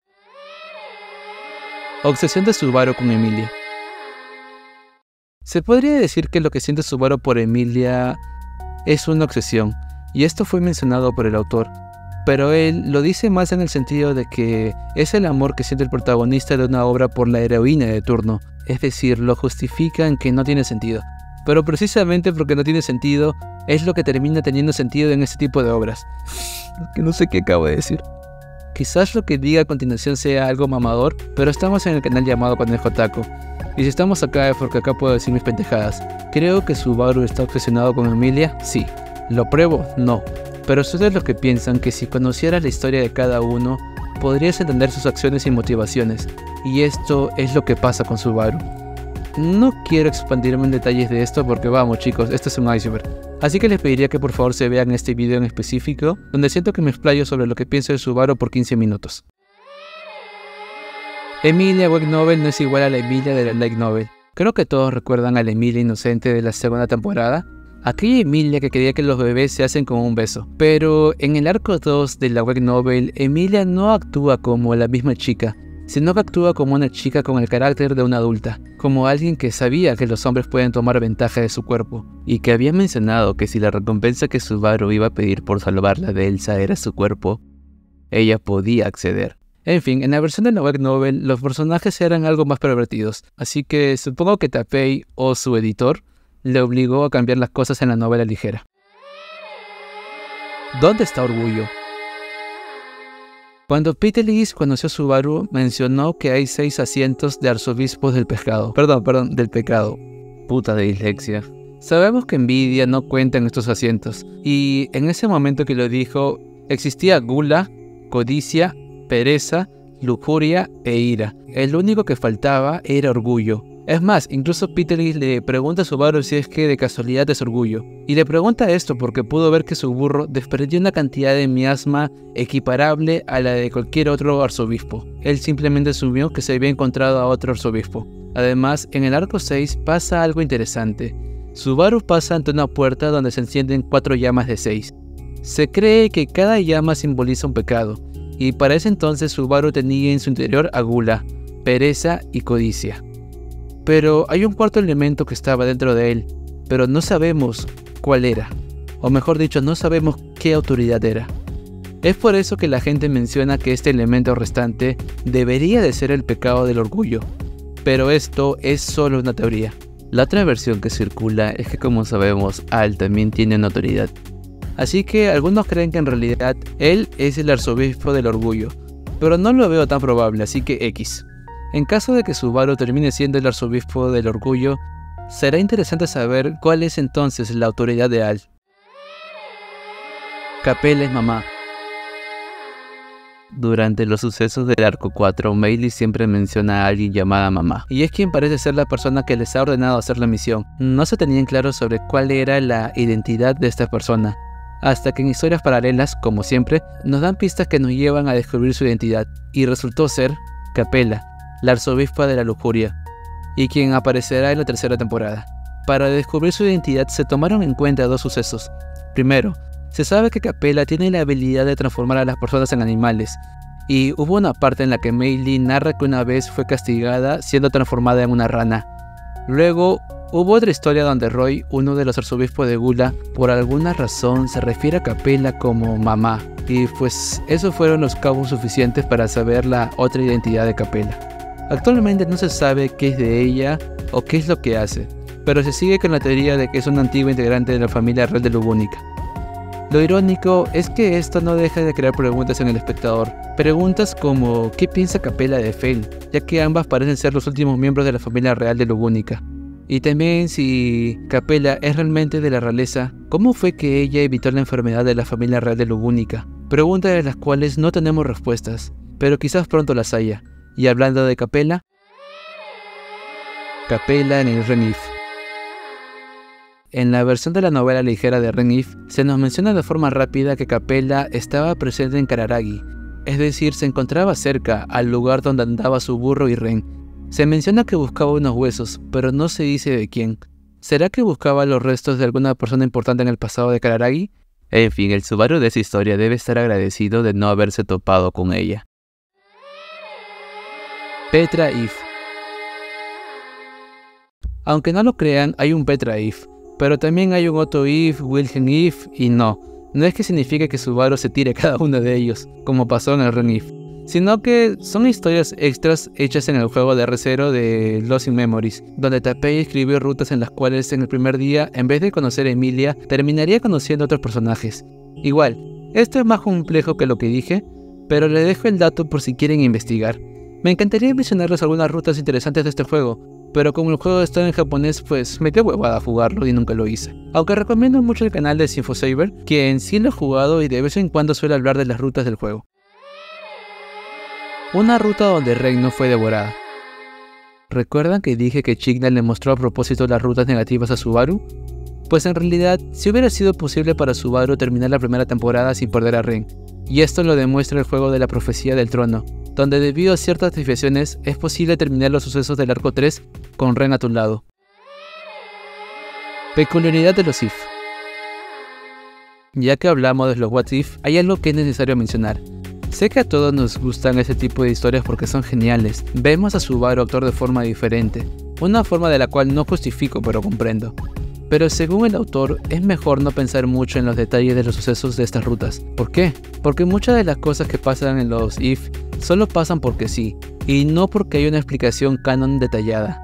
Obsesión de Subaru con Emilia. Se podría decir que lo que siente Subaru por Emilia es una obsesión, y esto fue mencionado por el autor, pero él lo dice más en el sentido de que es el amor que siente el protagonista de una obra por la heroína de turno, es decir, lo justifica en que no tiene sentido, pero precisamente porque no tiene sentido es lo que termina teniendo sentido en este tipo de obras. Que no sé qué acabo de decir. Quizás lo que diga a continuación sea algo mamador, pero estamos en el canal llamado Conejo Taco. Y si estamos acá es porque acá puedo decir mis pendejadas. ¿Creo que Subaru está obsesionado con Emilia? Sí. ¿Lo pruebo? No. Pero ustedes los que piensan que si conocieras la historia de cada uno, podrías entender sus acciones y motivaciones. Y esto es lo que pasa con Subaru. No quiero expandirme en detalles de esto porque vamos chicos, esto es un iceberg. Así que les pediría que por favor se vean este video en específico, donde siento que me explayo sobre lo que pienso de Subaru por 15 minutos. Emilia Wake Novel no es igual a la Emilia de la Light Novel. Creo que todos recuerdan a la Emilia inocente de la segunda temporada. Aquella Emilia que quería que los bebés se hacen con un beso. Pero en el arco 2 de la Wake Novel, Emilia no actúa como la misma chica, sino que actúa como una chica con el carácter de una adulta, como alguien que sabía que los hombres pueden tomar ventaja de su cuerpo, y que había mencionado que si la recompensa que Subaru iba a pedir por salvarla de Elsa era su cuerpo, ella podía acceder. En fin, en la versión de la Wake Novel, los personajes eran algo más pervertidos, así que supongo que Tapei, o su editor, le obligó a cambiar las cosas en la novela ligera. ¿Dónde está Orgullo? Cuando Peter Lees conoció a Subaru, mencionó que hay 6 asientos de arzobispos del pecado. Del pecado. Puta de dislexia. Sabemos que Nvidia no cuenta en estos asientos, y en ese momento que lo dijo, existía gula, codicia pereza, lujuria e ira. El único que faltaba era orgullo. Es más, incluso Peter le pregunta a Subaru si es que de casualidad es orgullo. Y le pregunta esto porque pudo ver que su burro desprendió una cantidad de miasma equiparable a la de cualquier otro arzobispo. Él simplemente asumió que se había encontrado a otro arzobispo. Además, en el arco 6 pasa algo interesante. Subaru pasa ante una puerta donde se encienden 4 llamas de 6. Se cree que cada llama simboliza un pecado, y para ese entonces Subaru tenía en su interior a gula, pereza y codicia. Pero hay un cuarto elemento que estaba dentro de él, pero no sabemos cuál era, o mejor dicho, no sabemos qué autoridad era. Es por eso que la gente menciona que este elemento restante debería de ser el pecado del orgullo, pero esto es solo una teoría. La otra versión que circula es que, como sabemos, Al también tiene una autoridad. Así que algunos creen que en realidad él es el arzobispo del orgullo, pero no lo veo tan probable, así que X. En caso de que Subaru termine siendo el arzobispo del orgullo, será interesante saber cuál es entonces la autoridad de Al. Capella es mamá. Durante los sucesos del arco 4, Meili siempre menciona a alguien llamada mamá, y es quien parece ser la persona que les ha ordenado hacer la misión. No se tenían claro sobre cuál era la identidad de esta persona, hasta que en historias paralelas, como siempre, nos dan pistas que nos llevan a descubrir su identidad, y resultó ser Capella, la arzobispa de la lujuria, y quien aparecerá en la tercera temporada. Para descubrir su identidad se tomaron en cuenta 2 sucesos. Primero, se sabe que Capella tiene la habilidad de transformar a las personas en animales, y hubo una parte en la que Meili narra que una vez fue castigada siendo transformada en una rana. Luego, hubo otra historia donde Roy, uno de los arzobispos de Gula, por alguna razón se refiere a Capella como mamá, y pues esos fueron los cabos suficientes para saber la otra identidad de Capella. Actualmente no se sabe qué es de ella o qué es lo que hace, pero se sigue con la teoría de que es una antigua integrante de la familia real de Lugúnica. Lo irónico es que esto no deja de crear preguntas en el espectador. Preguntas como ¿qué piensa Capella de Fale?, ya que ambas parecen ser los últimos miembros de la familia real de Lugúnica. Y también si Capella es realmente de la realeza, ¿cómo fue que ella evitó la enfermedad de la familia real de Lugúnica? Preguntas de las cuales no tenemos respuestas, pero quizás pronto las haya. Y hablando de Capella, Capella en el Ren-if. En la versión de la novela ligera de Ren-if, se nos menciona de forma rápida que Capella estaba presente en Kararagi, es decir, se encontraba cerca al lugar donde andaba su burro y Ren. Se menciona que buscaba unos huesos, pero no se dice de quién. ¿Será que buscaba los restos de alguna persona importante en el pasado de Kararagi? En fin, el Subaru de esa historia debe estar agradecido de no haberse topado con ella. Petra If. Aunque no lo crean, hay un Petra If, pero también hay un Otto If, Wilhelm If y no es que signifique que Subaru se tire cada uno de ellos, como pasó en el Ren-if, sino que son historias extras hechas en el juego de R0 de Lost in Memories, donde Tapei escribió rutas en las cuales en el primer día, en vez de conocer a Emilia, terminaría conociendo a otros personajes. Igual, esto es más complejo que lo que dije, pero les dejo el dato por si quieren investigar. Me encantaría mencionarles algunas rutas interesantes de este juego, pero como el juego está en japonés, pues me dio huevada jugarlo y nunca lo hice. Aunque recomiendo mucho el canal de Symphosaber, quien sí lo he jugado y de vez en cuando suele hablar de las rutas del juego. Una ruta donde Ren no fue devorada. ¿Recuerdan que dije que Chigna le mostró a propósito las rutas negativas a Subaru? Pues en realidad, sí hubiera sido posible para Subaru terminar la primera temporada sin perder a Ren, y esto lo demuestra el juego de la profecía del trono, donde debido a ciertas desviaciones es posible terminar los sucesos del arco 3 con Ren a tu lado. Peculiaridad de los If. Ya que hablamos de los What If, hay algo que es necesario mencionar. Sé que a todos nos gustan ese tipo de historias porque son geniales. Vemos a Subaru actuar de forma diferente, una forma de la cual no justifico pero comprendo. Pero según el autor, es mejor no pensar mucho en los detalles de los sucesos de estas rutas. ¿Por qué? Porque muchas de las cosas que pasan en los If solo pasan porque sí, y no porque hay una explicación canon detallada.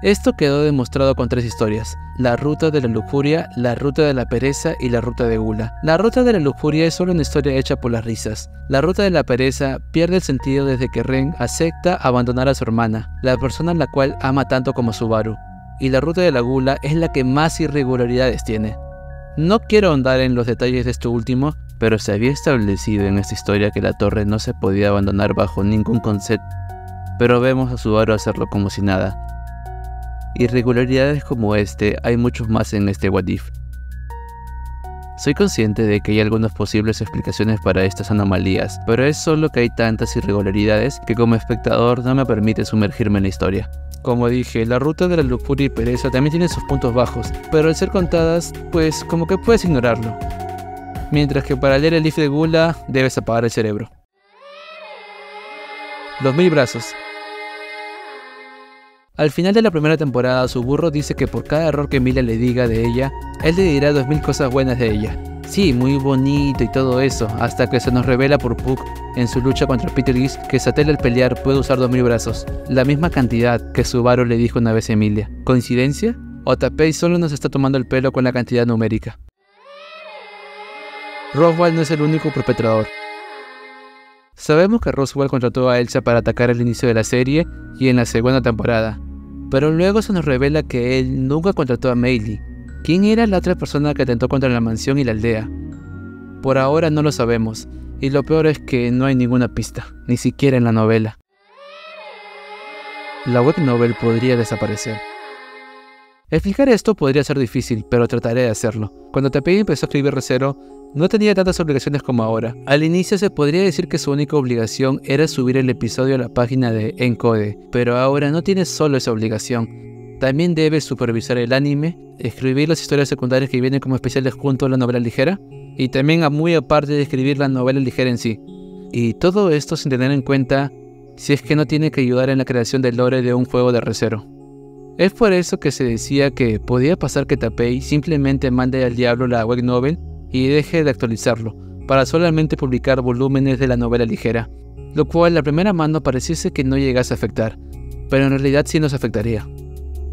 Esto quedó demostrado con 3 historias: la ruta de la lujuria, la ruta de la pereza y la ruta de Gula. La ruta de la lujuria es solo una historia hecha por las risas. La ruta de la pereza pierde el sentido desde que Ren acepta abandonar a su hermana, la persona a la cual ama tanto como Subaru. Y la ruta de la Gula es la que más irregularidades tiene. No quiero ahondar en los detalles de esto último, pero se había establecido en esta historia que la torre no se podía abandonar bajo ningún concepto, pero vemos a Subaru hacerlo como si nada. Irregularidades como este hay muchos más en este What If. Soy consciente de que hay algunas posibles explicaciones para estas anomalías, pero es solo que hay tantas irregularidades que como espectador no me permite sumergirme en la historia. Como dije, la ruta de la lujuria y pereza también tiene sus puntos bajos, pero al ser contadas, pues como que puedes ignorarlo. Mientras que para leer el If de Gula, debes apagar el cerebro. Los 1000 brazos. Al final de la primera temporada, Subaru dice que por cada error que Emilia le diga de ella, él le dirá 2000 cosas buenas de ella. Sí, muy bonito y todo eso, hasta que se nos revela por Puck en su lucha contra Peter Gis que Satelle al pelear puede usar 2000 brazos, la misma cantidad que Subaru le dijo una vez a Emilia. ¿Coincidencia? ¿O Tapei solo nos está tomando el pelo con la cantidad numérica? Roswaal no es el único perpetrador. Sabemos que Roswaal contrató a Elsa para atacar al inicio de la serie y en la segunda temporada, pero luego se nos revela que él nunca contrató a Meili. ¿Quién era la otra persona que atentó contra la mansión y la aldea? Por ahora no lo sabemos, y lo peor es que no hay ninguna pista, ni siquiera en la novela. La web novel podría desaparecer. Explicar esto podría ser difícil, pero trataré de hacerlo. Cuando Tapei empezó a escribir Re:Zero, no tenía tantas obligaciones como ahora. Al inicio se podría decir que su única obligación era subir el episodio a la página de ENCODE, pero ahora no tiene solo esa obligación. También debe supervisar el anime, escribir las historias secundarias que vienen como especiales junto a la novela ligera, y también muy aparte de escribir la novela ligera en sí. Y todo esto sin tener en cuenta si es que no tiene que ayudar en la creación del lore de un juego de Re:Zero. Es por eso que se decía que podía pasar que Tapei simplemente mande al diablo la web novel y deje de actualizarlo, para solamente publicar volúmenes de la novela ligera, lo cual a primera mano pareciese que no llegase a afectar, pero en realidad sí nos afectaría.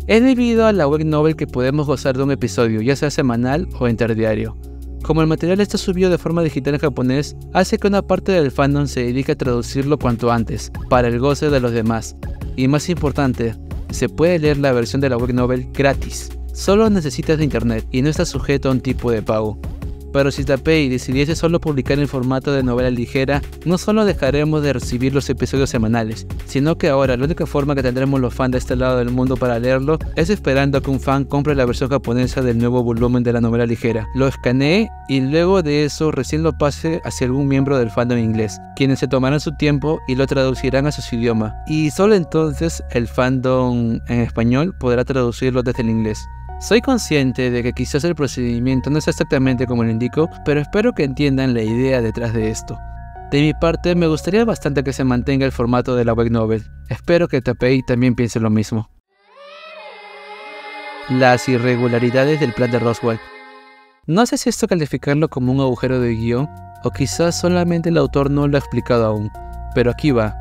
Es debido a la web novel que podemos gozar de un episodio, ya sea semanal o interdiario. Como el material está subido de forma digital en japonés, hace que una parte del fandom se dedique a traducirlo cuanto antes, para el goce de los demás. Y más importante, se puede leer la versión de la web novel gratis. Solo necesitas de internet y no está sujeto a un tipo de pago. Pero si Tapei decidiese solo publicar en formato de novela ligera, no solo dejaremos de recibir los episodios semanales, sino que ahora la única forma que tendremos los fans de este lado del mundo para leerlo es esperando a que un fan compre la versión japonesa del nuevo volumen de la novela ligera, lo escanee y luego de eso recién lo pase hacia algún miembro del fandom inglés, quienes se tomarán su tiempo y lo traducirán a su idioma, y solo entonces el fandom en español podrá traducirlo desde el inglés. Soy consciente de que quizás el procedimiento no es exactamente como lo indico, pero espero que entiendan la idea detrás de esto. De mi parte, me gustaría bastante que se mantenga el formato de la web novel. Espero que Tapei también piense lo mismo. Las irregularidades del plan de Roswaal. No sé si esto calificarlo como un agujero de guión, o quizás solamente el autor no lo ha explicado aún, pero aquí va.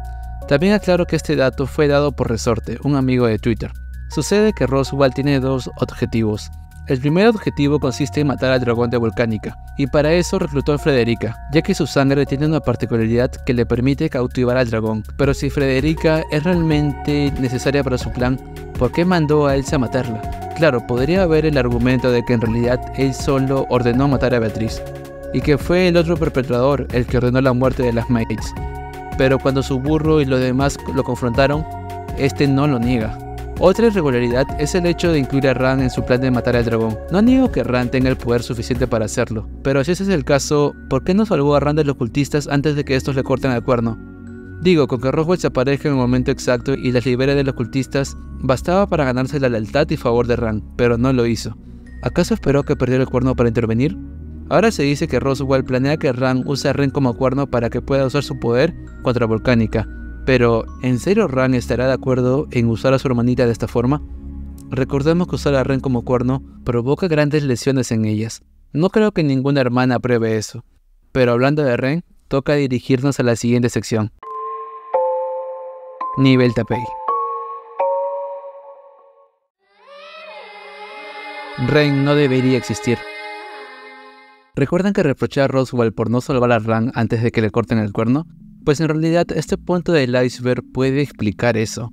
También aclaro que este dato fue dado por Resorte, un amigo de Twitter. Sucede que Roswaal tiene dos objetivos. El primer objetivo consiste en matar al dragón de Volcánica, y para eso reclutó a Frederica, ya que su sangre tiene una particularidad que le permite cautivar al dragón. Pero si Frederica es realmente necesaria para su plan, ¿por qué mandó a Elsa a matarla? Claro, podría haber el argumento de que en realidad él solo ordenó matar a Beatriz, y que fue el otro perpetrador el que ordenó la muerte de las Maids. Pero cuando Subaru y los demás lo confrontaron, este no lo niega. Otra irregularidad es el hecho de incluir a Ran en su plan de matar al dragón. No niego que Ran tenga el poder suficiente para hacerlo, pero si ese es el caso, ¿por qué no salvó a Ran de los cultistas antes de que estos le corten el cuerno? Digo, con que Roswaal se aparezca en el momento exacto y las libere de los cultistas, bastaba para ganarse la lealtad y favor de Ran, pero no lo hizo. ¿Acaso esperó que perdiera el cuerno para intervenir? Ahora se dice que Roswaal planea que Ran use a Ren como cuerno para que pueda usar su poder contra Volcánica. Pero, ¿en serio Ran estará de acuerdo en usar a su hermanita de esta forma? Recordemos que usar a Ren como cuerno provoca grandes lesiones en ellas. No creo que ninguna hermana apruebe eso. Pero hablando de Ren, toca dirigirnos a la siguiente sección. Nivel Tapei. Ren no debería existir. ¿Recuerdan que reproché a Roswaal por no salvar a Ran antes de que le corten el cuerno? Pues en realidad este punto del iceberg puede explicar eso.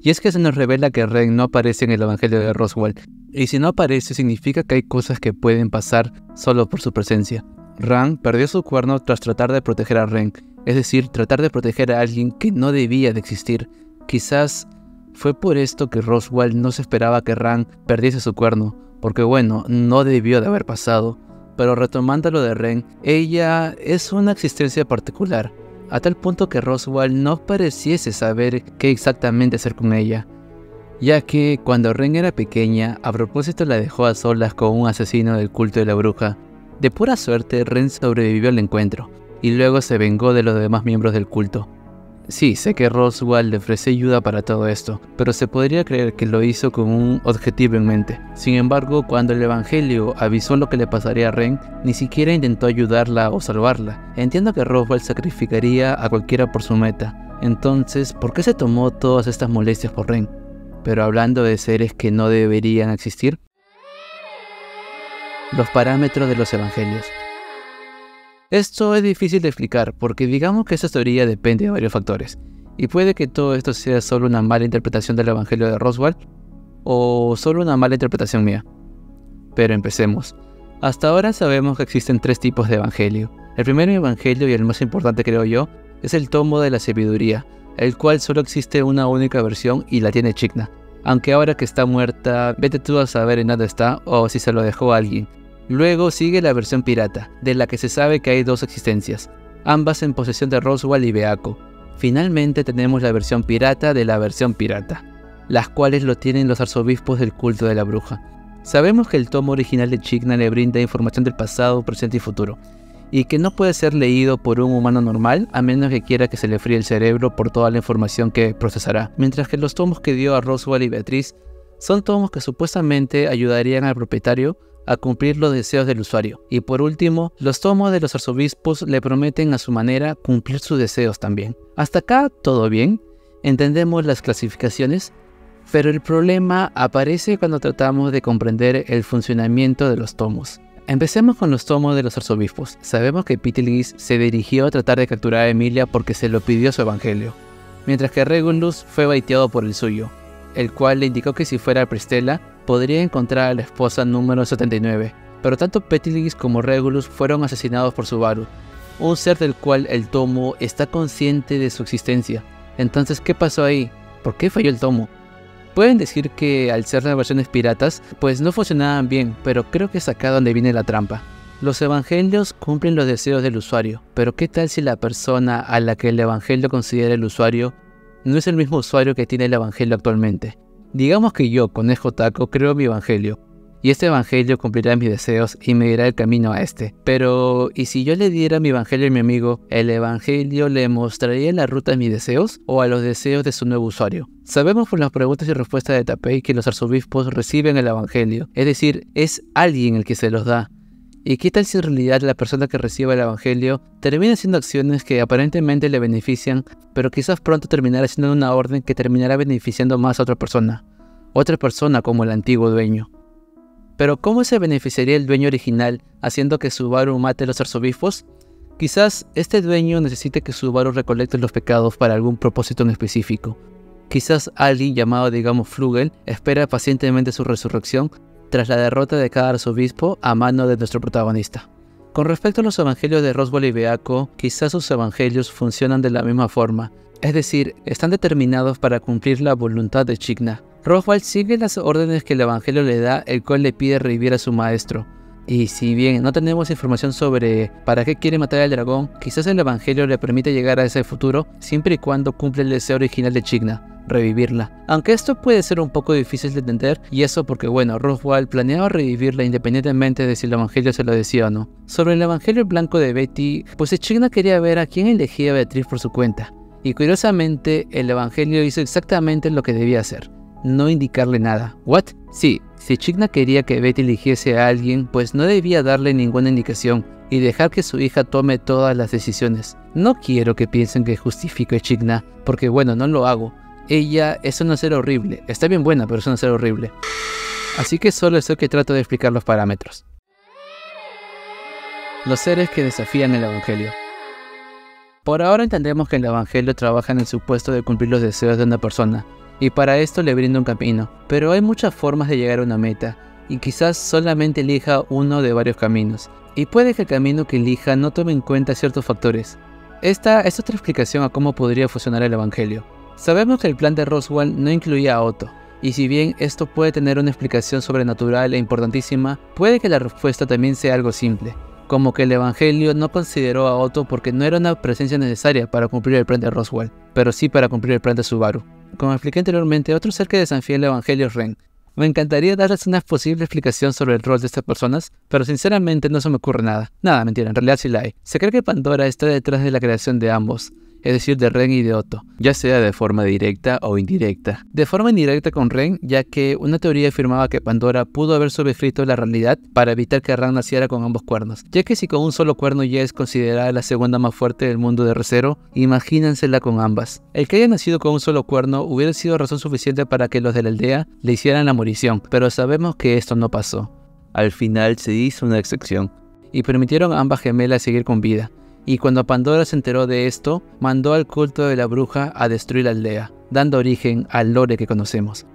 Y es que se nos revela que Ren no aparece en el evangelio de Roswaal, y si no aparece significa que hay cosas que pueden pasar solo por su presencia. Ran perdió su cuerno tras tratar de proteger a Ren, es decir, tratar de proteger a alguien que no debía de existir. Quizás fue por esto que Roswaal no se esperaba que Ran perdiese su cuerno, porque bueno, no debió de haber pasado. Pero retomando lo de Ren, ella es una existencia particular, a tal punto que Roswaal no pareciese saber qué exactamente hacer con ella, ya que cuando Ren era pequeña, a propósito la dejó a solas con un asesino del culto de la bruja. De pura suerte, Ren sobrevivió al encuentro, y luego se vengó de los demás miembros del culto. Sí, sé que Roswaal le ofrece ayuda para todo esto, pero se podría creer que lo hizo con un objetivo en mente. Sin embargo, cuando el Evangelio avisó lo que le pasaría a Ren, ni siquiera intentó ayudarla o salvarla. Entiendo que Roswaal sacrificaría a cualquiera por su meta. Entonces, ¿por qué se tomó todas estas molestias por Ren? Pero hablando de seres que no deberían existir, los parámetros de los evangelios. Esto es difícil de explicar porque digamos que esta teoría depende de varios factores, y puede que todo esto sea solo una mala interpretación del evangelio de Roswaal o solo una mala interpretación mía. Pero empecemos. Hasta ahora sabemos que existen 3 tipos de evangelio. El primer evangelio, y el más importante creo yo, es el tomo de la sabiduría, el cual solo existe una única versión y la tiene Chikna. Aunque ahora que está muerta, vete tú a saber en dónde está o si se lo dejó a alguien. Luego sigue la versión pirata, de la que se sabe que hay 2 existencias, ambas en posesión de Roswaal y Beako. Finalmente tenemos la versión pirata de la versión pirata, las cuales lo tienen los arzobispos del culto de la bruja. Sabemos que el tomo original de Chikna le brinda información del pasado, presente y futuro, y que no puede ser leído por un humano normal a menos que quiera que se le fríe el cerebro por toda la información que procesará, mientras que los tomos que dio a Roswaal y Beatriz son tomos que supuestamente ayudarían al propietario a cumplir los deseos del usuario. Y por último, los tomos de los arzobispos le prometen a su manera cumplir sus deseos también. Hasta acá todo bien, entendemos las clasificaciones, pero el problema aparece cuando tratamos de comprender el funcionamiento de los tomos. Empecemos con los tomos de los arzobispos. Sabemos que Pitiligis se dirigió a tratar de capturar a Emilia porque se lo pidió su evangelio, mientras que Regulus fue baiteado por el suyo, el cual le indicó que si fuera a Prestella, podría encontrar a la esposa número 79, pero tanto Pitiligis como Regulus fueron asesinados por Subaru, un ser del cual el tomo está consciente de su existencia. Entonces, ¿qué pasó ahí? ¿Por qué falló el tomo? Pueden decir que al ser las versiones piratas, pues no funcionaban bien, pero creo que es acá donde viene la trampa. Los evangelios cumplen los deseos del usuario, pero ¿qué tal si la persona a la que el evangelio considera el usuario no es el mismo usuario que tiene el evangelio actualmente? Digamos que yo, Conejo Taco, creo mi evangelio, y este evangelio cumplirá mis deseos y me dirá el camino a este. Pero, ¿y si yo le diera mi evangelio a mi amigo, el evangelio le mostraría la ruta de mis deseos o a los deseos de su nuevo usuario? Sabemos por las preguntas y respuestas de Tapei que los arzobispos reciben el evangelio, es decir, es alguien el que se los da. ¿Y qué tal si en realidad la persona que reciba el evangelio termina haciendo acciones que aparentemente le benefician, pero quizás pronto terminará haciendo una orden que terminará beneficiando más a otra persona como el antiguo dueño? Pero ¿cómo se beneficiaría el dueño original haciendo que Subaru mate a los arzobispos? Quizás este dueño necesite que Subaru recolecte los pecados para algún propósito en específico. Quizás alguien llamado, digamos, Flugel espera pacientemente su resurrección tras la derrota de cada arzobispo a mano de nuestro protagonista. Con respecto a los evangelios de Roswaal y Beako, quizás sus evangelios funcionan de la misma forma, es decir, están determinados para cumplir la voluntad de Chikna. Roswaal sigue las órdenes que el evangelio le da, el cual le pide revivir a su maestro. Y si bien no tenemos información sobre para qué quiere matar al dragón, quizás el evangelio le permite llegar a ese futuro siempre y cuando cumple el deseo original de Chikna, revivirla. Aunque esto puede ser un poco difícil de entender, y eso porque bueno, Roswaal planeaba revivirla independientemente de si el evangelio se lo decía o no. Sobre el evangelio blanco de Betty, pues Chikna quería ver a quién elegía a Beatriz por su cuenta. Y curiosamente, el evangelio hizo exactamente lo que debía hacer. No indicarle nada. ¿What? Sí, si Chikna quería que Betty eligiese a alguien, pues no debía darle ninguna indicación y dejar que su hija tome todas las decisiones. No quiero que piensen que justifico a Chikna, porque bueno, no lo hago. Ella es una ser horrible. Está bien buena, pero es una ser horrible. Así que solo es que trato de explicar los parámetros. Los seres que desafían el evangelio. Por ahora entendemos que el evangelio trabaja en el supuesto de cumplir los deseos de una persona, y para esto le brinda un camino, pero hay muchas formas de llegar a una meta, y quizás solamente elija uno de varios caminos. y puede que el camino que elija no tome en cuenta ciertos factores. Esta es otra explicación a cómo podría funcionar el Evangelio. Sabemos que el plan de Roswell no incluía a Otto, y si bien esto puede tener una explicación sobrenatural e importantísima, puede que la respuesta también sea algo simple, como que el Evangelio no consideró a Otto porque no era una presencia necesaria para cumplir el plan de Roswell, pero sí para cumplir el plan de Subaru. Como expliqué anteriormente, otro ser que desafía el Evangelio es Ren. Me encantaría darles una posible explicación sobre el rol de estas personas, pero sinceramente no se me ocurre nada. Nada, mentira, en realidad sí la hay. Se cree que Pandora está detrás de la creación de ambos, es decir, de Ren y de Otto, ya sea de forma directa o indirecta. De forma indirecta con Ren, ya que una teoría afirmaba que Pandora pudo haber sobreescrito la realidad para evitar que Ren naciera con ambos cuernos, ya que si con un solo cuerno ya es considerada la segunda más fuerte del mundo de Re:Zero, imagínensela con ambas. El que haya nacido con un solo cuerno hubiera sido razón suficiente para que los de la aldea le hicieran la morición, pero sabemos que esto no pasó. Al final se hizo una excepción, y permitieron a ambas gemelas seguir con vida. Y cuando Pandora se enteró de esto, mandó al culto de la bruja a destruir la aldea, dando origen al lore que conocemos.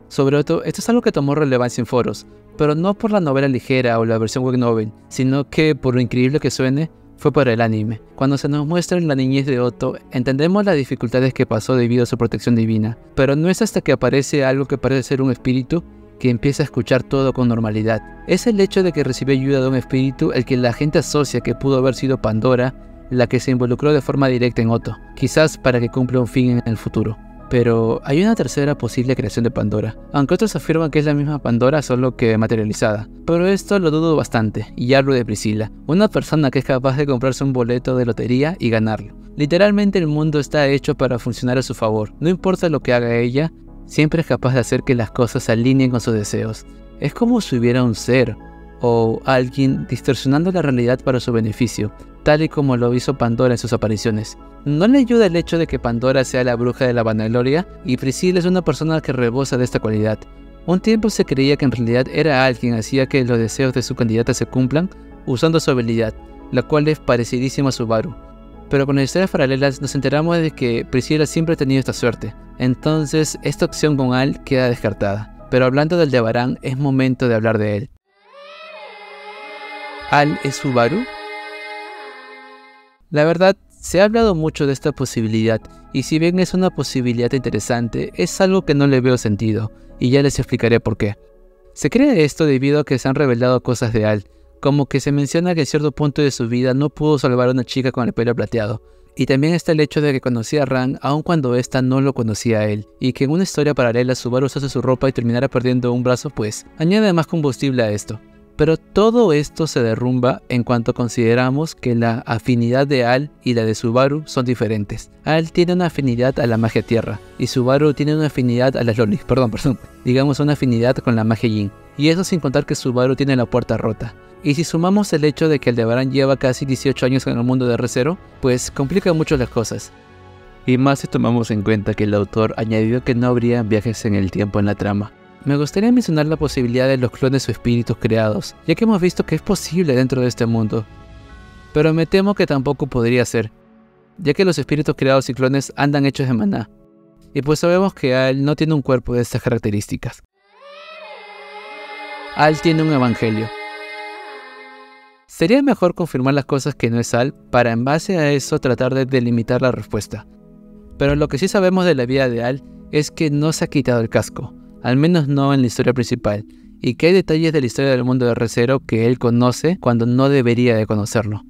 Sobre todo, esto es algo que tomó relevancia en foros, pero no por la novela ligera o la versión web novel, sino que, por lo increíble que suene, fue por el anime. Cuando se nos muestra la niñez de Otto, entendemos las dificultades que pasó debido a su protección divina, pero no es hasta que aparece algo que parece ser un espíritu que empieza a escuchar todo con normalidad. Es el hecho de que recibió ayuda de un espíritu el que la gente asocia que pudo haber sido Pandora la que se involucró de forma directa en Otto, quizás para que cumpla un fin en el futuro. Pero hay una tercera posible creación de Pandora, aunque otros afirman que es la misma Pandora solo que materializada. Pero esto lo dudo bastante, y hablo de Priscilla, una persona que es capaz de comprarse un boleto de lotería y ganarlo. Literalmente el mundo está hecho para funcionar a su favor, no importa lo que haga ella, siempre es capaz de hacer que las cosas se alineen con sus deseos. Es como si hubiera un ser, o alguien distorsionando la realidad para su beneficio, tal y como lo hizo Pandora en sus apariciones. No le ayuda el hecho de que Pandora sea la bruja de la vanagloria, y Priscilla es una persona que rebosa de esta cualidad. Un tiempo se creía que en realidad era alguien hacía que los deseos de su candidata se cumplan, usando su habilidad, la cual es parecidísima a Subaru. Pero con las historias paralelas nos enteramos de que Priscilla siempre ha tenido esta suerte, entonces esta opción con Al queda descartada. Pero hablando del Aldebarán, es momento de hablar de él. ¿Al es Subaru? La verdad, se ha hablado mucho de esta posibilidad, y si bien es una posibilidad interesante, es algo que no le veo sentido, y ya les explicaré por qué. Se cree esto debido a que se han revelado cosas de Al, como que se menciona que en cierto punto de su vida no pudo salvar a una chica con el pelo plateado, y también está el hecho de que conocía a Ran aun cuando ésta no lo conocía a él, y que en una historia paralela Subaru usase su ropa y terminara perdiendo un brazo, pues añade más combustible a esto. Pero todo esto se derrumba en cuanto consideramos que la afinidad de Al y la de Subaru son diferentes. Al tiene una afinidad a la magia tierra, y Subaru tiene una afinidad a las lolis, digamos una afinidad con la magia yin. Y eso sin contar que Subaru tiene la puerta rota. Y si sumamos el hecho de que Aldebarán lleva casi 18 años en el mundo de Re:Zero, pues complica mucho las cosas. Y más si tomamos en cuenta que el autor añadió que no habría viajes en el tiempo en la trama. Me gustaría mencionar la posibilidad de los clones o espíritus creados, ya que hemos visto que es posible dentro de este mundo. Pero me temo que tampoco podría ser, ya que los espíritus creados y clones andan hechos de maná. Y pues sabemos que Al no tiene un cuerpo de estas características. Al tiene un evangelio. Sería mejor confirmar las cosas que no es Al para en base a eso tratar de delimitar la respuesta. Pero lo que sí sabemos de la vida de Al es que no se ha quitado el casco, al menos no en la historia principal, y que hay detalles de la historia del mundo de Re:Zero que él conoce cuando no debería de conocerlo.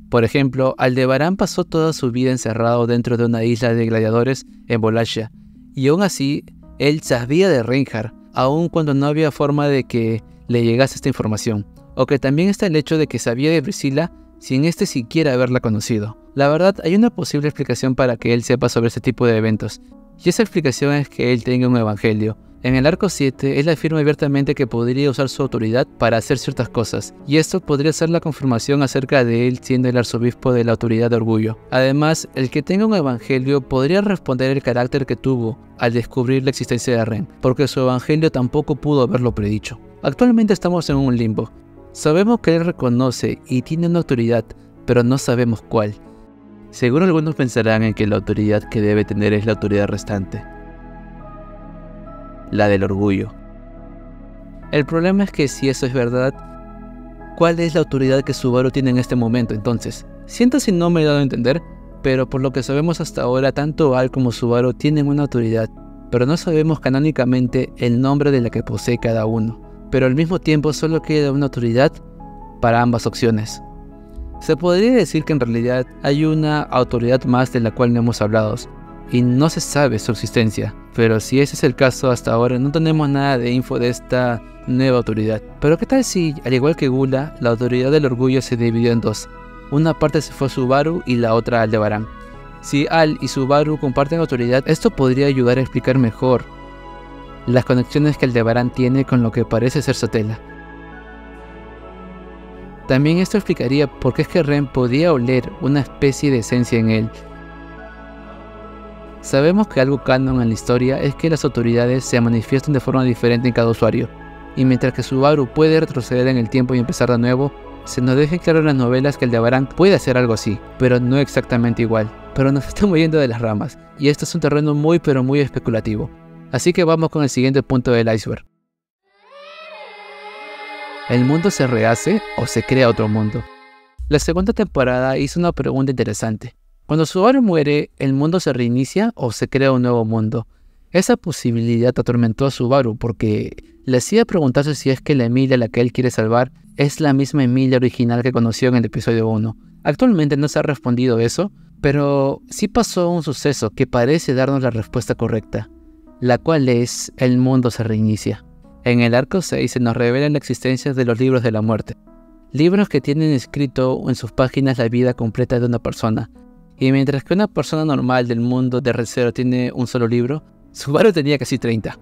Por ejemplo, Aldebarán pasó toda su vida encerrado dentro de una isla de gladiadores en Wallachia, y aún así, él sabía de Reinhardt, aun cuando no había forma de que le llegase esta información. O que también está el hecho de que sabía de Priscilla sin este siquiera haberla conocido. La verdad, hay una posible explicación para que él sepa sobre este tipo de eventos, y esa explicación es que él tenga un evangelio. En el arco 7, él afirma abiertamente que podría usar su autoridad para hacer ciertas cosas, y esto podría ser la confirmación acerca de él siendo el arzobispo de la autoridad de Orgullo. Además, el que tenga un evangelio podría responder el carácter que tuvo al descubrir la existencia de Ren, porque su evangelio tampoco pudo haberlo predicho. Actualmente estamos en un limbo. Sabemos que él reconoce y tiene una autoridad, pero no sabemos cuál. Seguro algunos pensarán en que la autoridad que debe tener es la autoridad restante, la del orgullo. El problema es que si eso es verdad, ¿Cuál es la autoridad que Subaru tiene en este momento entonces? Siento si no me he dado a entender, pero por lo que sabemos hasta ahora, tanto Al como Subaru tienen una autoridad, pero no sabemos canónicamente el nombre de la que posee cada uno. Pero al mismo tiempo solo queda una autoridad para ambas opciones. Se podría decir que en realidad hay una autoridad más de la cual no hemos hablado, y no se sabe su existencia, pero si ese es el caso hasta ahora no tenemos nada de info de esta nueva autoridad. Pero ¿qué tal si, al igual que Gula, la autoridad del orgullo se dividió en dos? Una parte se fue a Subaru y la otra a Aldebarán. Si Al y Subaru comparten autoridad, esto podría ayudar a explicar mejor las conexiones que Aldebarán tiene con lo que parece ser Satella. También esto explicaría por qué es que Ren podía oler una especie de esencia en él. Sabemos que algo canon en la historia es que las autoridades se manifiestan de forma diferente en cada usuario, y mientras que Subaru puede retroceder en el tiempo y empezar de nuevo, se nos deja claro en las novelas que Aldebarán puede hacer algo así, pero no exactamente igual. Pero nos estamos yendo de las ramas, y esto es un terreno muy especulativo. Así que vamos con el siguiente punto del iceberg. ¿El mundo se rehace o se crea otro mundo? La segunda temporada hizo una pregunta interesante. Cuando Subaru muere, ¿el mundo se reinicia o se crea un nuevo mundo? Esa posibilidad atormentó a Subaru porque le hacía preguntarse si es que la Emilia a la que él quiere salvar es la misma Emilia original que conoció en el episodio 1. Actualmente no se ha respondido eso, pero sí pasó un suceso que parece darnos la respuesta correcta, la cual es: el mundo se reinicia. En el arco 6 se nos revela la existencia de los libros de la muerte, libros que tienen escrito en sus páginas la vida completa de una persona. Y mientras que una persona normal del mundo de Re:Zero tiene un solo libro, Subaru tenía casi 30,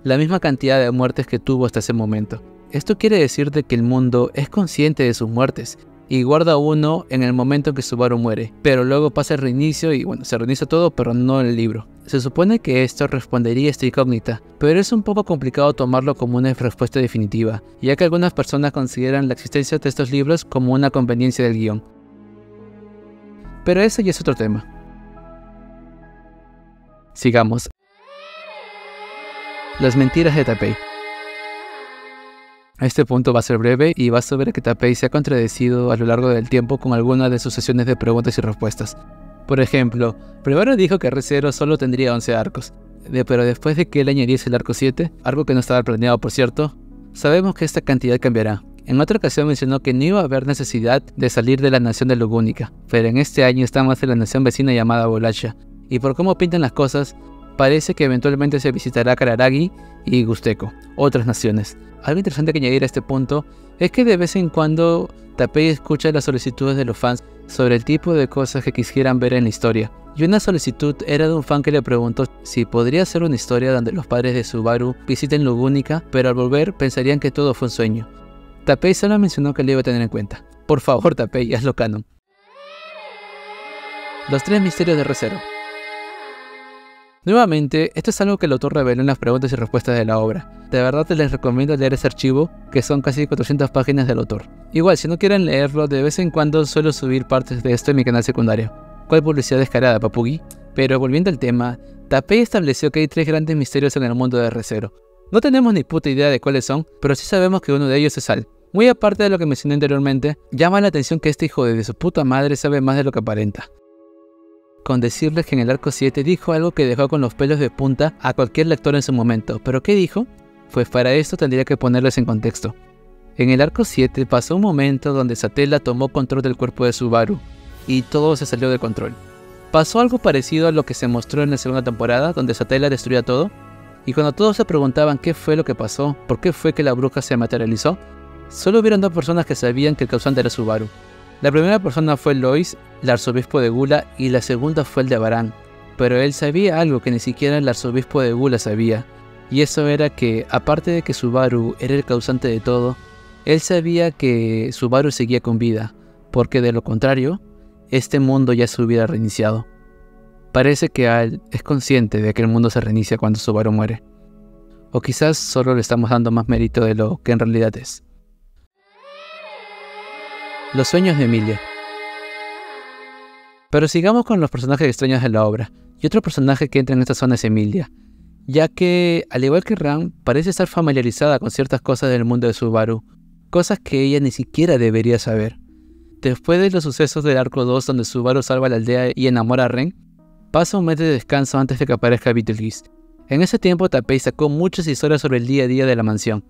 la misma cantidad de muertes que tuvo hasta ese momento. Esto quiere decir de que el mundo es consciente de sus muertes y guarda uno en el momento en que Subaru muere, pero luego pasa el reinicio y se reinicia todo, pero no el libro. Se supone que esto respondería a esta incógnita, pero es un poco complicado tomarlo como una respuesta definitiva, ya que algunas personas consideran la existencia de estos libros como una conveniencia del guión. Pero eso ya es otro tema. Sigamos. Las mentiras de Tapei. Este punto va a ser breve y va sobre que Tapei se ha contradecido a lo largo del tiempo con algunas de sus sesiones de preguntas y respuestas. Por ejemplo, primero dijo que Re:Zero solo tendría 11 arcos, pero después de que él añadiese el arco 7, algo que no estaba planeado por cierto, sabemos que esta cantidad cambiará. En otra ocasión mencionó que no iba a haber necesidad de salir de la nación de Lugúnica, pero en este año estamos en la nación vecina llamada Bolachia, y por cómo pintan las cosas, parece que eventualmente se visitará Kararagi y Gusteko, otras naciones. Algo interesante que añadir a este punto es que de vez en cuando Tapei escucha las solicitudes de los fans sobre el tipo de cosas que quisieran ver en la historia. Y una solicitud era de un fan que le preguntó si podría ser una historia donde los padres de Subaru visiten Lugúnica, pero al volver pensarían que todo fue un sueño. Tapei solo mencionó que lo iba a tener en cuenta. Por favor, Tapei, hazlo canon. Los 3 misterios de Re:Zero. Nuevamente, esto es algo que el autor reveló en las preguntas y respuestas de la obra. De verdad les recomiendo leer ese archivo, que son casi 400 páginas del autor. Igual, si no quieren leerlo, de vez en cuando suelo subir partes de esto en mi canal secundario. ¿Cuál publicidad descarada, Papugi? Pero volviendo al tema, Tapei estableció que hay 3 grandes misterios en el mundo de Re:Zero. No tenemos ni puta idea de cuáles son, pero sí sabemos que uno de ellos es Al. Muy aparte de lo que mencioné anteriormente, llama la atención que este hijo de su puta madre sabe más de lo que aparenta. Con decirles que en el arco 7 dijo algo que dejó con los pelos de punta a cualquier lector en su momento. ¿Pero qué dijo? Pues para esto tendría que ponerles en contexto. En el arco 7 pasó un momento donde Satella tomó control del cuerpo de Subaru, y todo se salió de control. Pasó algo parecido a lo que se mostró en la segunda temporada, donde Satella destruía todo, y cuando todos se preguntaban qué fue lo que pasó, por qué fue que la bruja se materializó, solo hubieron 2 personas que sabían que el causante era Subaru. La primera persona fue Lois, el arzobispo de Gula, y la segunda fue Aldebarán. Pero él sabía algo que ni siquiera el arzobispo de Gula sabía, y eso era que, aparte de que Subaru era el causante de todo, él sabía que Subaru seguía con vida, porque de lo contrario, este mundo ya se hubiera reiniciado. Parece que Al es consciente de que el mundo se reinicia cuando Subaru muere. O quizás solo le estamos dando más mérito de lo que en realidad es. Los sueños de Emilia. Pero sigamos con los personajes extraños de la obra, y otro personaje que entra en esta zona es Emilia, ya que, al igual que Ran, parece estar familiarizada con ciertas cosas del mundo de Subaru, cosas que ella ni siquiera debería saber. Después de los sucesos del arco 2 donde Subaru salva la aldea y enamora a Ren, pasa un mes de descanso antes de que aparezca Betelgeuse. En ese tiempo Tappei sacó muchas historias sobre el día a día de la mansión.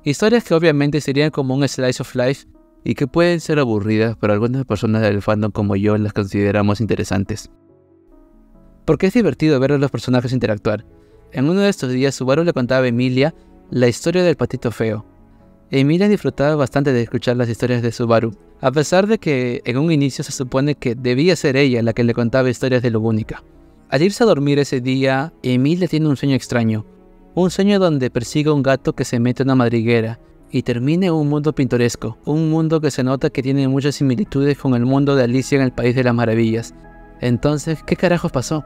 Historias que obviamente serían como un slice of life y que pueden ser aburridas, pero algunas personas del fandom como yo las consideramos interesantes. Porque es divertido ver a los personajes interactuar. En uno de estos días Subaru le contaba a Emilia la historia del patito feo. Emilia disfrutaba bastante de escuchar las historias de Subaru, a pesar de que en un inicio se supone que debía ser ella la que le contaba historias de Lobúnica. Al irse a dormir ese día, Emilia tiene un sueño extraño. Un sueño donde persigue a un gato que se mete en una madriguera y termina en un mundo pintoresco, un mundo que se nota que tiene muchas similitudes con el mundo de Alicia en el País de las Maravillas. Entonces, ¿qué carajos pasó?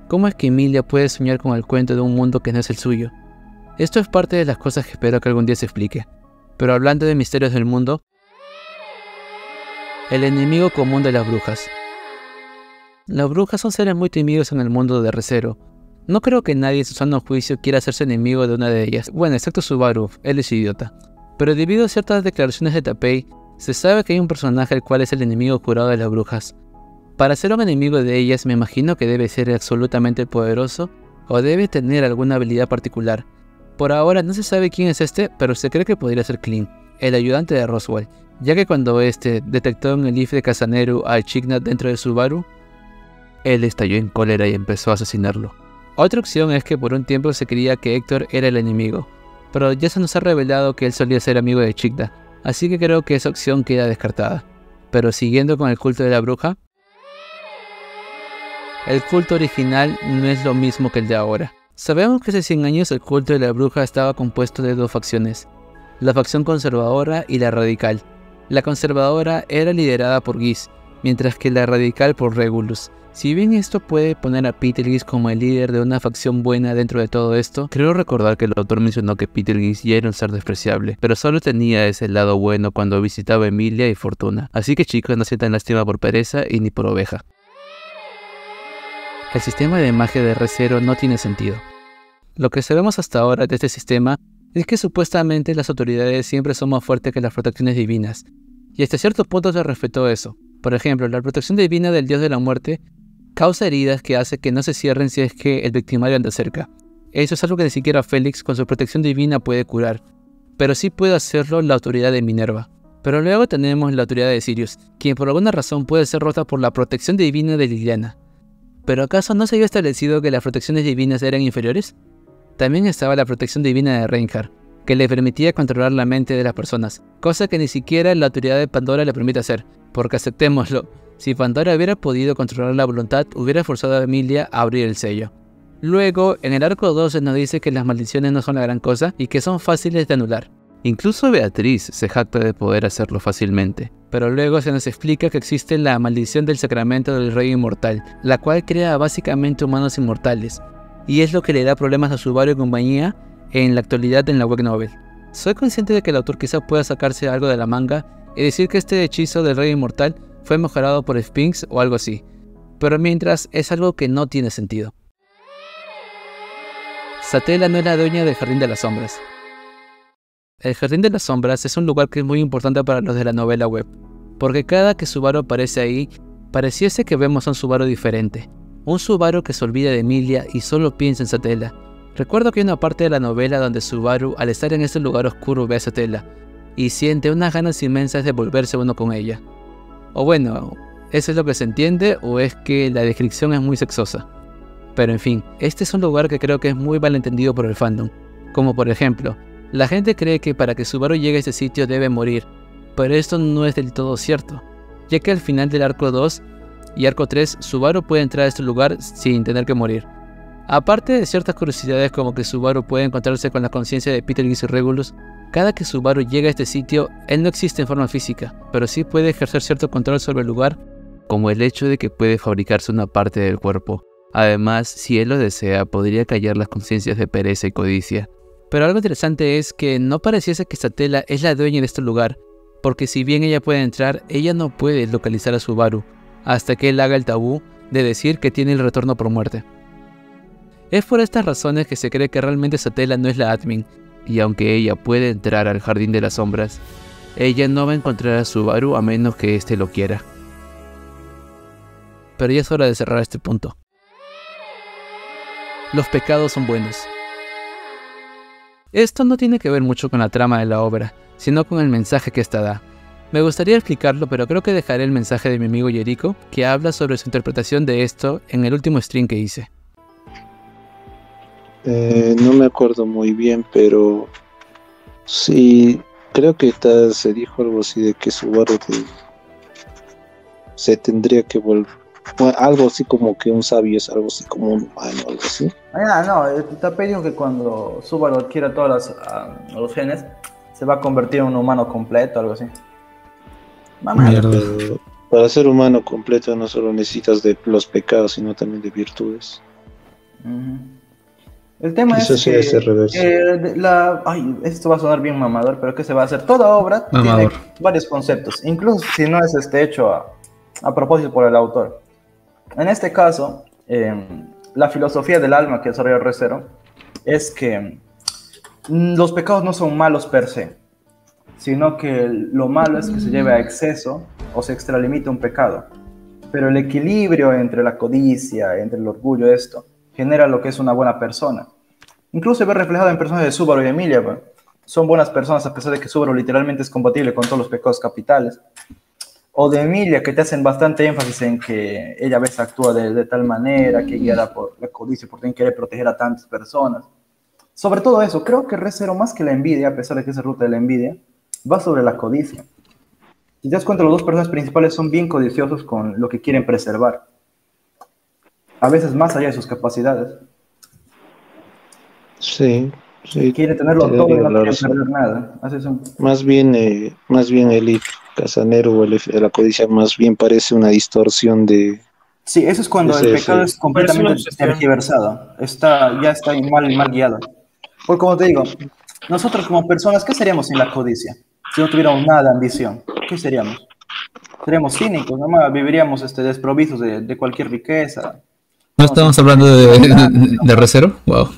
¿Cómo es que Emilia puede soñar con el cuento de un mundo que no es el suyo? Esto es parte de las cosas que espero que algún día se explique. Pero hablando de misterios del mundo, el enemigo común de las brujas. Las brujas son seres muy temidos en el mundo de Re:Zero. No creo que nadie en su sano juicio quiera hacerse enemigo de una de ellas. Bueno, excepto Subaru, él es idiota. Pero debido a ciertas declaraciones de Tappei, se sabe que hay un personaje el cual es el enemigo jurado de las brujas. Para ser un enemigo de ellas me imagino que debe ser absolutamente poderoso o debe tener alguna habilidad particular. Por ahora no se sabe quién es este, pero se cree que podría ser Clint, el ayudante de Roswell, ya que cuando este detectó en el IF de Casaneru al Chignat dentro de Subaru, él estalló en cólera y empezó a asesinarlo. Otra opción es que por un tiempo se creía que Héctor era el enemigo, pero ya se nos ha revelado que él solía ser amigo de Chignat, así que creo que esa opción queda descartada. Pero siguiendo con el culto de la bruja, el culto original no es lo mismo que el de ahora. Sabemos que hace 100 años el culto de la bruja estaba compuesto de dos facciones, la facción conservadora y la radical. La conservadora era liderada por Geese, mientras que la radical por Regulus. Si bien esto puede poner a Betelgeuse como el líder de una facción buena dentro de todo esto, creo recordar que el autor mencionó que Betelgeuse ya era un ser despreciable, pero solo tenía ese lado bueno cuando visitaba a Emilia y Fortuna. Así que chicos, no sientan lástima por pereza y ni por oveja. El sistema de magia de Re:Zero no tiene sentido. Lo que sabemos hasta ahora de este sistema es que supuestamente las autoridades siempre son más fuertes que las protecciones divinas, y hasta cierto punto se respetó eso. Por ejemplo, la protección divina del dios de la muerte causa heridas que hace que no se cierren si es que el victimario anda cerca. Eso es algo que ni siquiera Félix con su protección divina puede curar, pero sí puede hacerlo la autoridad de Minerva. Pero luego tenemos la autoridad de Sirius, quien por alguna razón puede ser rota por la protección divina de Liliana. ¿Pero acaso no se había establecido que las protecciones divinas eran inferiores? También estaba la protección divina de Reinhardt, que le permitía controlar la mente de las personas, cosa que ni siquiera la autoridad de Pandora le permite hacer, porque aceptémoslo, si Pandora hubiera podido controlar la voluntad, hubiera forzado a Emilia a abrir el sello. Luego, en el arco 2 se nos dice que las maldiciones no son la gran cosa y que son fáciles de anular. Incluso Beatriz se jacta de poder hacerlo fácilmente. Pero luego se nos explica que existe la maldición del sacramento del rey inmortal, la cual crea básicamente humanos inmortales, y es lo que le da problemas a Subaru y compañía en la actualidad en la web novel. Soy consciente de que el autor quizá pueda sacarse algo de la manga y decir que este hechizo del rey inmortal fue mejorado por Sphinx o algo así, pero mientras es algo que no tiene sentido. Satella no es la dueña del Jardín de las Sombras. El Jardín de las Sombras es un lugar que es muy importante para los de la novela web, porque cada que Subaru aparece ahí, pareciese que vemos a un Subaru diferente. Un Subaru que se olvida de Emilia y solo piensa en Satella. Recuerdo que hay una parte de la novela donde Subaru, al estar en ese lugar oscuro, ve a Satella y siente unas ganas inmensas de volverse uno con ella. O bueno, ¿eso es lo que se entiende o es que la descripción es muy sexosa? Pero en fin, este es un lugar que creo que es muy malentendido por el fandom. Como por ejemplo, la gente cree que para que Subaru llegue a este sitio debe morir, pero esto no es del todo cierto, ya que al final del arco 2 y arco 3, Subaru puede entrar a este lugar sin tener que morir. Aparte de ciertas curiosidades como que Subaru puede encontrarse con la conciencia de Betelgeuse y Regulus, cada que Subaru llega a este sitio, él no existe en forma física, pero sí puede ejercer cierto control sobre el lugar, como el hecho de que puede fabricarse una parte del cuerpo. Además, si él lo desea, podría callar las conciencias de pereza y codicia. Pero algo interesante es que no pareciese que Satella es la dueña de este lugar, porque si bien ella puede entrar, ella no puede localizar a Subaru, hasta que él haga el tabú de decir que tiene el retorno por muerte. Es por estas razones que se cree que realmente Satella no es la admin, y aunque ella puede entrar al Jardín de las Sombras, ella no va a encontrar a Subaru a menos que éste lo quiera. Pero ya es hora de cerrar este punto. Los pecados son buenos. Esto no tiene que ver mucho con la trama de la obra, sino con el mensaje que ésta da. Me gustaría explicarlo, pero creo que dejaré el mensaje de mi amigo Yerico, que habla sobre su interpretación de esto en el último stream que hice. No me acuerdo muy bien, pero sí, creo que se dijo algo así de que Subaru se tendría que volver, algo así como que un sabio es algo así como un humano, algo así. No, Tapei dijo que cuando Subaru adquiera todos los genes, se va a convertir en un humano completo, algo así. Pero para ser humano completo no solo necesitas de los pecados, sino también de virtudes. El tema eso es sí que es al revés. Esto va a sonar bien mamador, pero ¿qué se va a hacer? Toda obra tiene varios conceptos, incluso si no es hecho a propósito por el autor. En este caso, la filosofía del alma que desarrolla Re:Zero es que los pecados no son malos per se, sino que lo malo es que se lleve a exceso o se extralimite un pecado. Pero el equilibrio entre la codicia, entre el orgullo, esto, genera lo que es una buena persona. Incluso se ve reflejado en personas de Subaru y Emilia. Son buenas personas a pesar de que Subaru literalmente es compatible con todos los pecados capitales. O de Emilia, que te hacen bastante énfasis en que ella a veces actúa de tal manera, que guiada por la codicia, por querer proteger a tantas personas. Sobre todo eso, creo que Re:Zero, más que la envidia, a pesar de que es la ruta de la envidia, va sobre la codicia. Si te das cuenta, los dos personajes principales son bien codiciosos con lo que quieren preservar. A veces más allá de sus capacidades. Sí. Quieren tenerlo todo y no quieren perder nada. Más bien el Casanero o la codicia más bien parece una distorsión de... Sí, eso es cuando el pecado es completamente tergiversado. Ya está mal guiado. Porque como te digo, nosotros como personas, ¿qué seríamos sin la codicia? Si no tuviéramos nada de ambición, ¿qué seríamos? Seríamos cínicos, nomás viviríamos desprovistos de cualquier riqueza. ¿No estamos hablando de Re:Zero? Wow.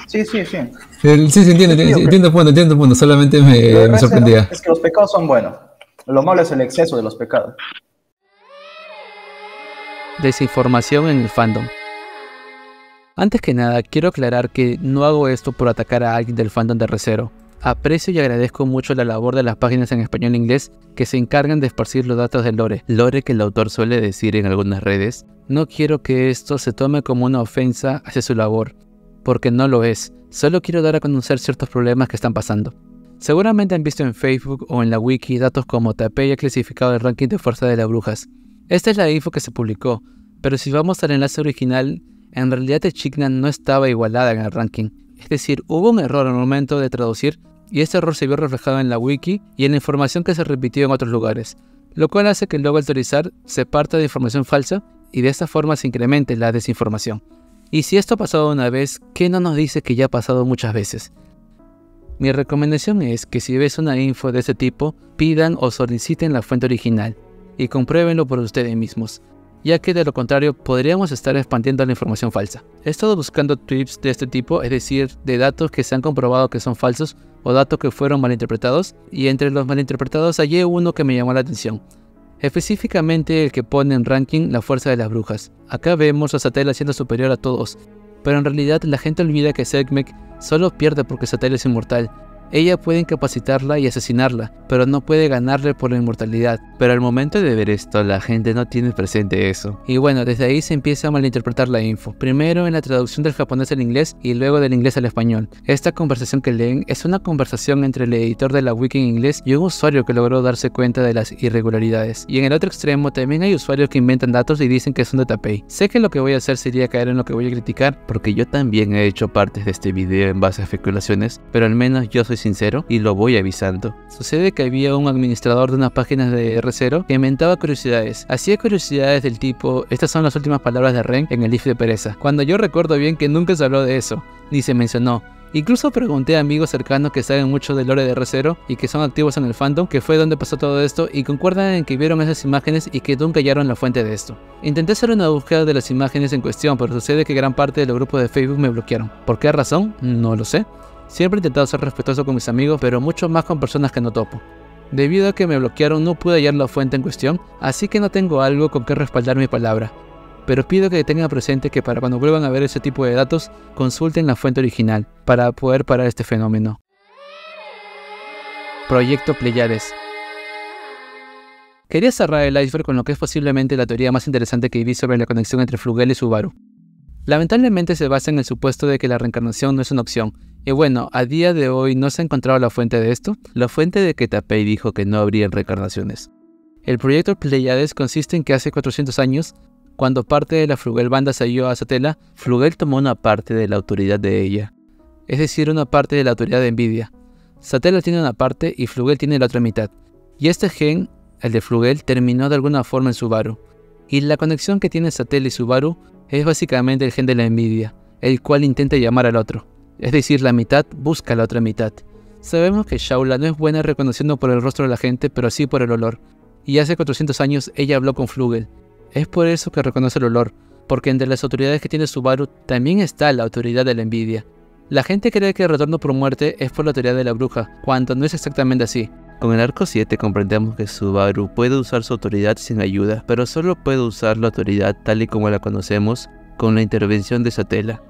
Sí. Sí, entiendo el punto, solamente me sorprendía. Es que los pecados son buenos. Lo malo es el exceso de los pecados. Desinformación en el fandom. Antes que nada, quiero aclarar que no hago esto por atacar a alguien del fandom de Re:Zero. Aprecio y agradezco mucho la labor de las páginas en español e inglés que se encargan de esparcir los datos del lore que el autor suele decir en algunas redes. No quiero que esto se tome como una ofensa hacia su labor, porque no lo es. Solo quiero dar a conocer ciertos problemas que están pasando. Seguramente han visto en Facebook o en la wiki datos como Tapei ha clasificado el ranking de fuerza de las brujas. Esta es la info que se publicó, pero si vamos al enlace original, en realidad Echidna no estaba igualada en el ranking. Es decir, hubo un error al momento de traducir y este error se vio reflejado en la wiki y en la información que se repitió en otros lugares, lo cual hace que luego al teorizar se parta de información falsa y de esta forma se incremente la desinformación. Y si esto ha pasado una vez, ¿qué no nos dice que ya ha pasado muchas veces? Mi recomendación es que si ves una info de ese tipo, pidan o soliciten la fuente original y compruébenlo por ustedes mismos, ya que de lo contrario podríamos estar expandiendo la información falsa. He estado buscando tweets de este tipo, es decir, de datos que se han comprobado que son falsos o datos que fueron malinterpretados, y entre los malinterpretados hallé uno que me llamó la atención. Específicamente el que pone en ranking la fuerza de las brujas. Acá vemos a Satella siendo superior a todos, pero en realidad la gente olvida que Sekhmet solo pierde porque Satella es inmortal. Ella puede incapacitarla y asesinarla, pero no puede ganarle por la inmortalidad. Pero al momento de ver esto, la gente no tiene presente eso. Y bueno, desde ahí se empieza a malinterpretar la info. Primero en la traducción del japonés al inglés y luego del inglés al español. Esta conversación que leen es una conversación entre el editor de la wiki en inglés y un usuario que logró darse cuenta de las irregularidades. Y en el otro extremo también hay usuarios que inventan datos y dicen que son de Tapei. Sé que lo que voy a hacer sería caer en lo que voy a criticar, porque yo también he hecho partes de este video en base a especulaciones, pero al menos yo soy sincero y lo voy avisando. Sucede que había un administrador de unas páginas de Re:Zero que inventaba curiosidades. Hacía curiosidades del tipo: estas son las últimas palabras de Ren en el if de pereza, cuando yo recuerdo bien que nunca se habló de eso, ni se mencionó. Incluso pregunté a amigos cercanos que saben mucho del lore de Re:Zero y que son activos en el fandom, que fue donde pasó todo esto, y concuerdan en que vieron esas imágenes y que nunca hallaron la fuente de esto. Intenté hacer una búsqueda de las imágenes en cuestión, pero sucede que gran parte de los grupos de Facebook me bloquearon. ¿Por qué razón? No lo sé. Siempre he intentado ser respetuoso con mis amigos, pero mucho más con personas que no topo. Debido a que me bloquearon no pude hallar la fuente en cuestión, así que no tengo algo con que respaldar mi palabra. Pero pido que tengan presente que para cuando vuelvan a ver ese tipo de datos, consulten la fuente original para poder parar este fenómeno. Proyecto Pleiades. Quería cerrar el iceberg con lo que es posiblemente la teoría más interesante que vi sobre la conexión entre Flugel y Subaru. Lamentablemente se basa en el supuesto de que la reencarnación no es una opción, y bueno, a día de hoy no se ha encontrado la fuente de esto, la fuente de que Tapei dijo que no habrían reencarnaciones. El proyecto Pleiades consiste en que hace 400 años, cuando parte de la Flugel banda se halló a Satella, Flugel tomó una parte de la autoridad de ella, es decir, una parte de la autoridad de Nvidia. Satella tiene una parte y Flugel tiene la otra mitad, y este gen, el de Flugel, terminó de alguna forma en Subaru, y la conexión que tiene Satella y Subaru es básicamente el gen de la Nvidia, el cual intenta llamar al otro. Es decir, la mitad busca a la otra mitad. Sabemos que Shaula no es buena reconociendo por el rostro de la gente, pero sí por el olor. Y hace 400 años ella habló con Flugel. Es por eso que reconoce el olor, porque entre las autoridades que tiene Subaru también está la autoridad de la Nvidia. La gente cree que el retorno por muerte es por la autoridad de la bruja, cuando no es exactamente así. Con el arco 7 comprendemos que Subaru puede usar su autoridad sin ayuda, pero solo puede usar la autoridad tal y como la conocemos, con la intervención de Satella.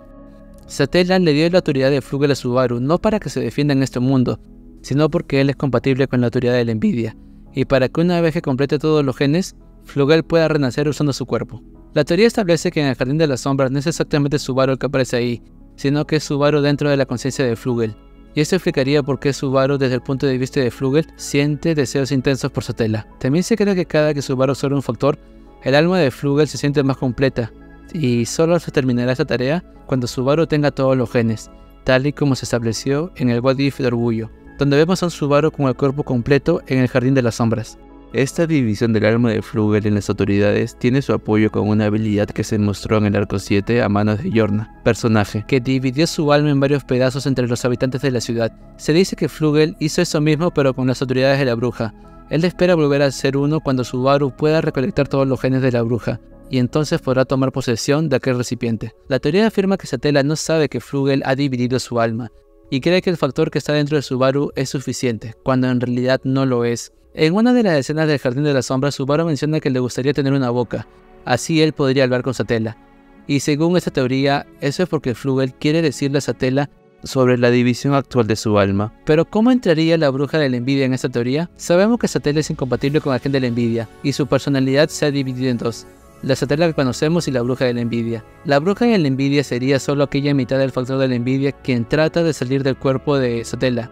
Satella le dio la autoridad de Flugel a Subaru no para que se defienda en este mundo, sino porque él es compatible con la autoridad de la Nvidia, y para que una vez que complete todos los genes, Flugel pueda renacer usando su cuerpo. La teoría establece que en el Jardín de las Sombras no es exactamente Subaru el que aparece ahí, sino que es Subaru dentro de la conciencia de Flugel, y esto explicaría por qué Subaru desde el punto de vista de Flugel siente deseos intensos por Satella. También se cree que cada que Subaru absorbe un factor, el alma de Flugel se siente más completa, y solo se terminará esta tarea cuando Subaru tenga todos los genes, tal y como se estableció en el What If de Orgullo, donde vemos a un Subaru con el cuerpo completo en el Jardín de las Sombras. Esta división del alma de Flugel en las autoridades tiene su apoyo con una habilidad que se mostró en el arco 7 a manos de Yorna, personaje que dividió su alma en varios pedazos entre los habitantes de la ciudad. Se dice que Flugel hizo eso mismo pero con las autoridades de la bruja. Él espera volver a ser uno cuando Subaru pueda recolectar todos los genes de la bruja, y entonces podrá tomar posesión de aquel recipiente. La teoría afirma que Satella no sabe que Flugel ha dividido su alma, y cree que el factor que está dentro de Subaru es suficiente, cuando en realidad no lo es. En una de las escenas del Jardín de las Sombras, Subaru menciona que le gustaría tener una boca, así él podría hablar con Satella. Y según esta teoría, eso es porque Flugel quiere decirle a Satella sobre la división actual de su alma. Pero ¿cómo entraría la bruja de la Nvidia en esta teoría? Sabemos que Satella es incompatible con el gen de la Nvidia, y su personalidad se ha dividido en dos. La Satella que conocemos y la bruja de la Nvidia. La bruja de la Nvidia sería solo aquella mitad del factor de la Nvidia quien trata de salir del cuerpo de Satella,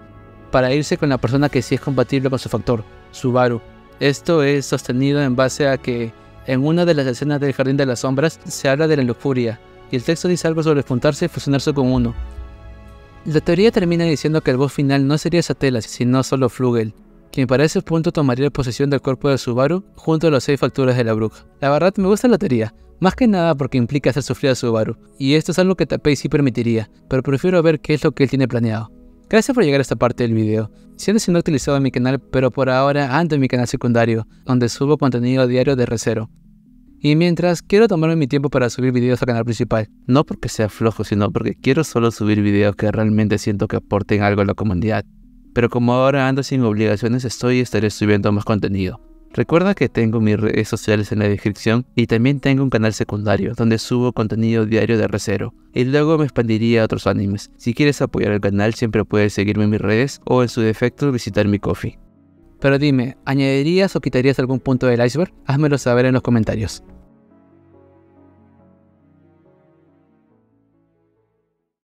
para irse con la persona que sí es compatible con su factor, Subaru. Esto es sostenido en base a que en una de las escenas del Jardín de las Sombras se habla de la lujuria, y el texto dice algo sobre juntarse y fusionarse con uno. La teoría termina diciendo que el boss final no sería Satella, sino solo Flugel, quien para ese punto tomaría posesión del cuerpo de Subaru junto a los 6 factores de la bruja. La verdad me gusta la teoría, más que nada porque implica hacer sufrir a Subaru, y esto es algo que Tapei sí permitiría, pero prefiero ver qué es lo que él tiene planeado. Gracias por llegar a esta parte del video. Siendo siendo utilizado en mi canal, pero por ahora ando en mi canal secundario, donde subo contenido diario de Re:Zero. Y mientras, quiero tomarme mi tiempo para subir videos al canal principal. No porque sea flojo, sino porque quiero solo subir videos que realmente siento que aporten algo a la comunidad. Pero como ahora ando sin obligaciones, estaré subiendo más contenido. Recuerda que tengo mis redes sociales en la descripción y también tengo un canal secundario donde subo contenido diario de Re:Zero y luego me expandiría a otros animes. Si quieres apoyar el canal siempre puedes seguirme en mis redes o en su defecto visitar mi Ko-fi. Pero dime, ¿añadirías o quitarías algún punto del iceberg? Házmelo saber en los comentarios.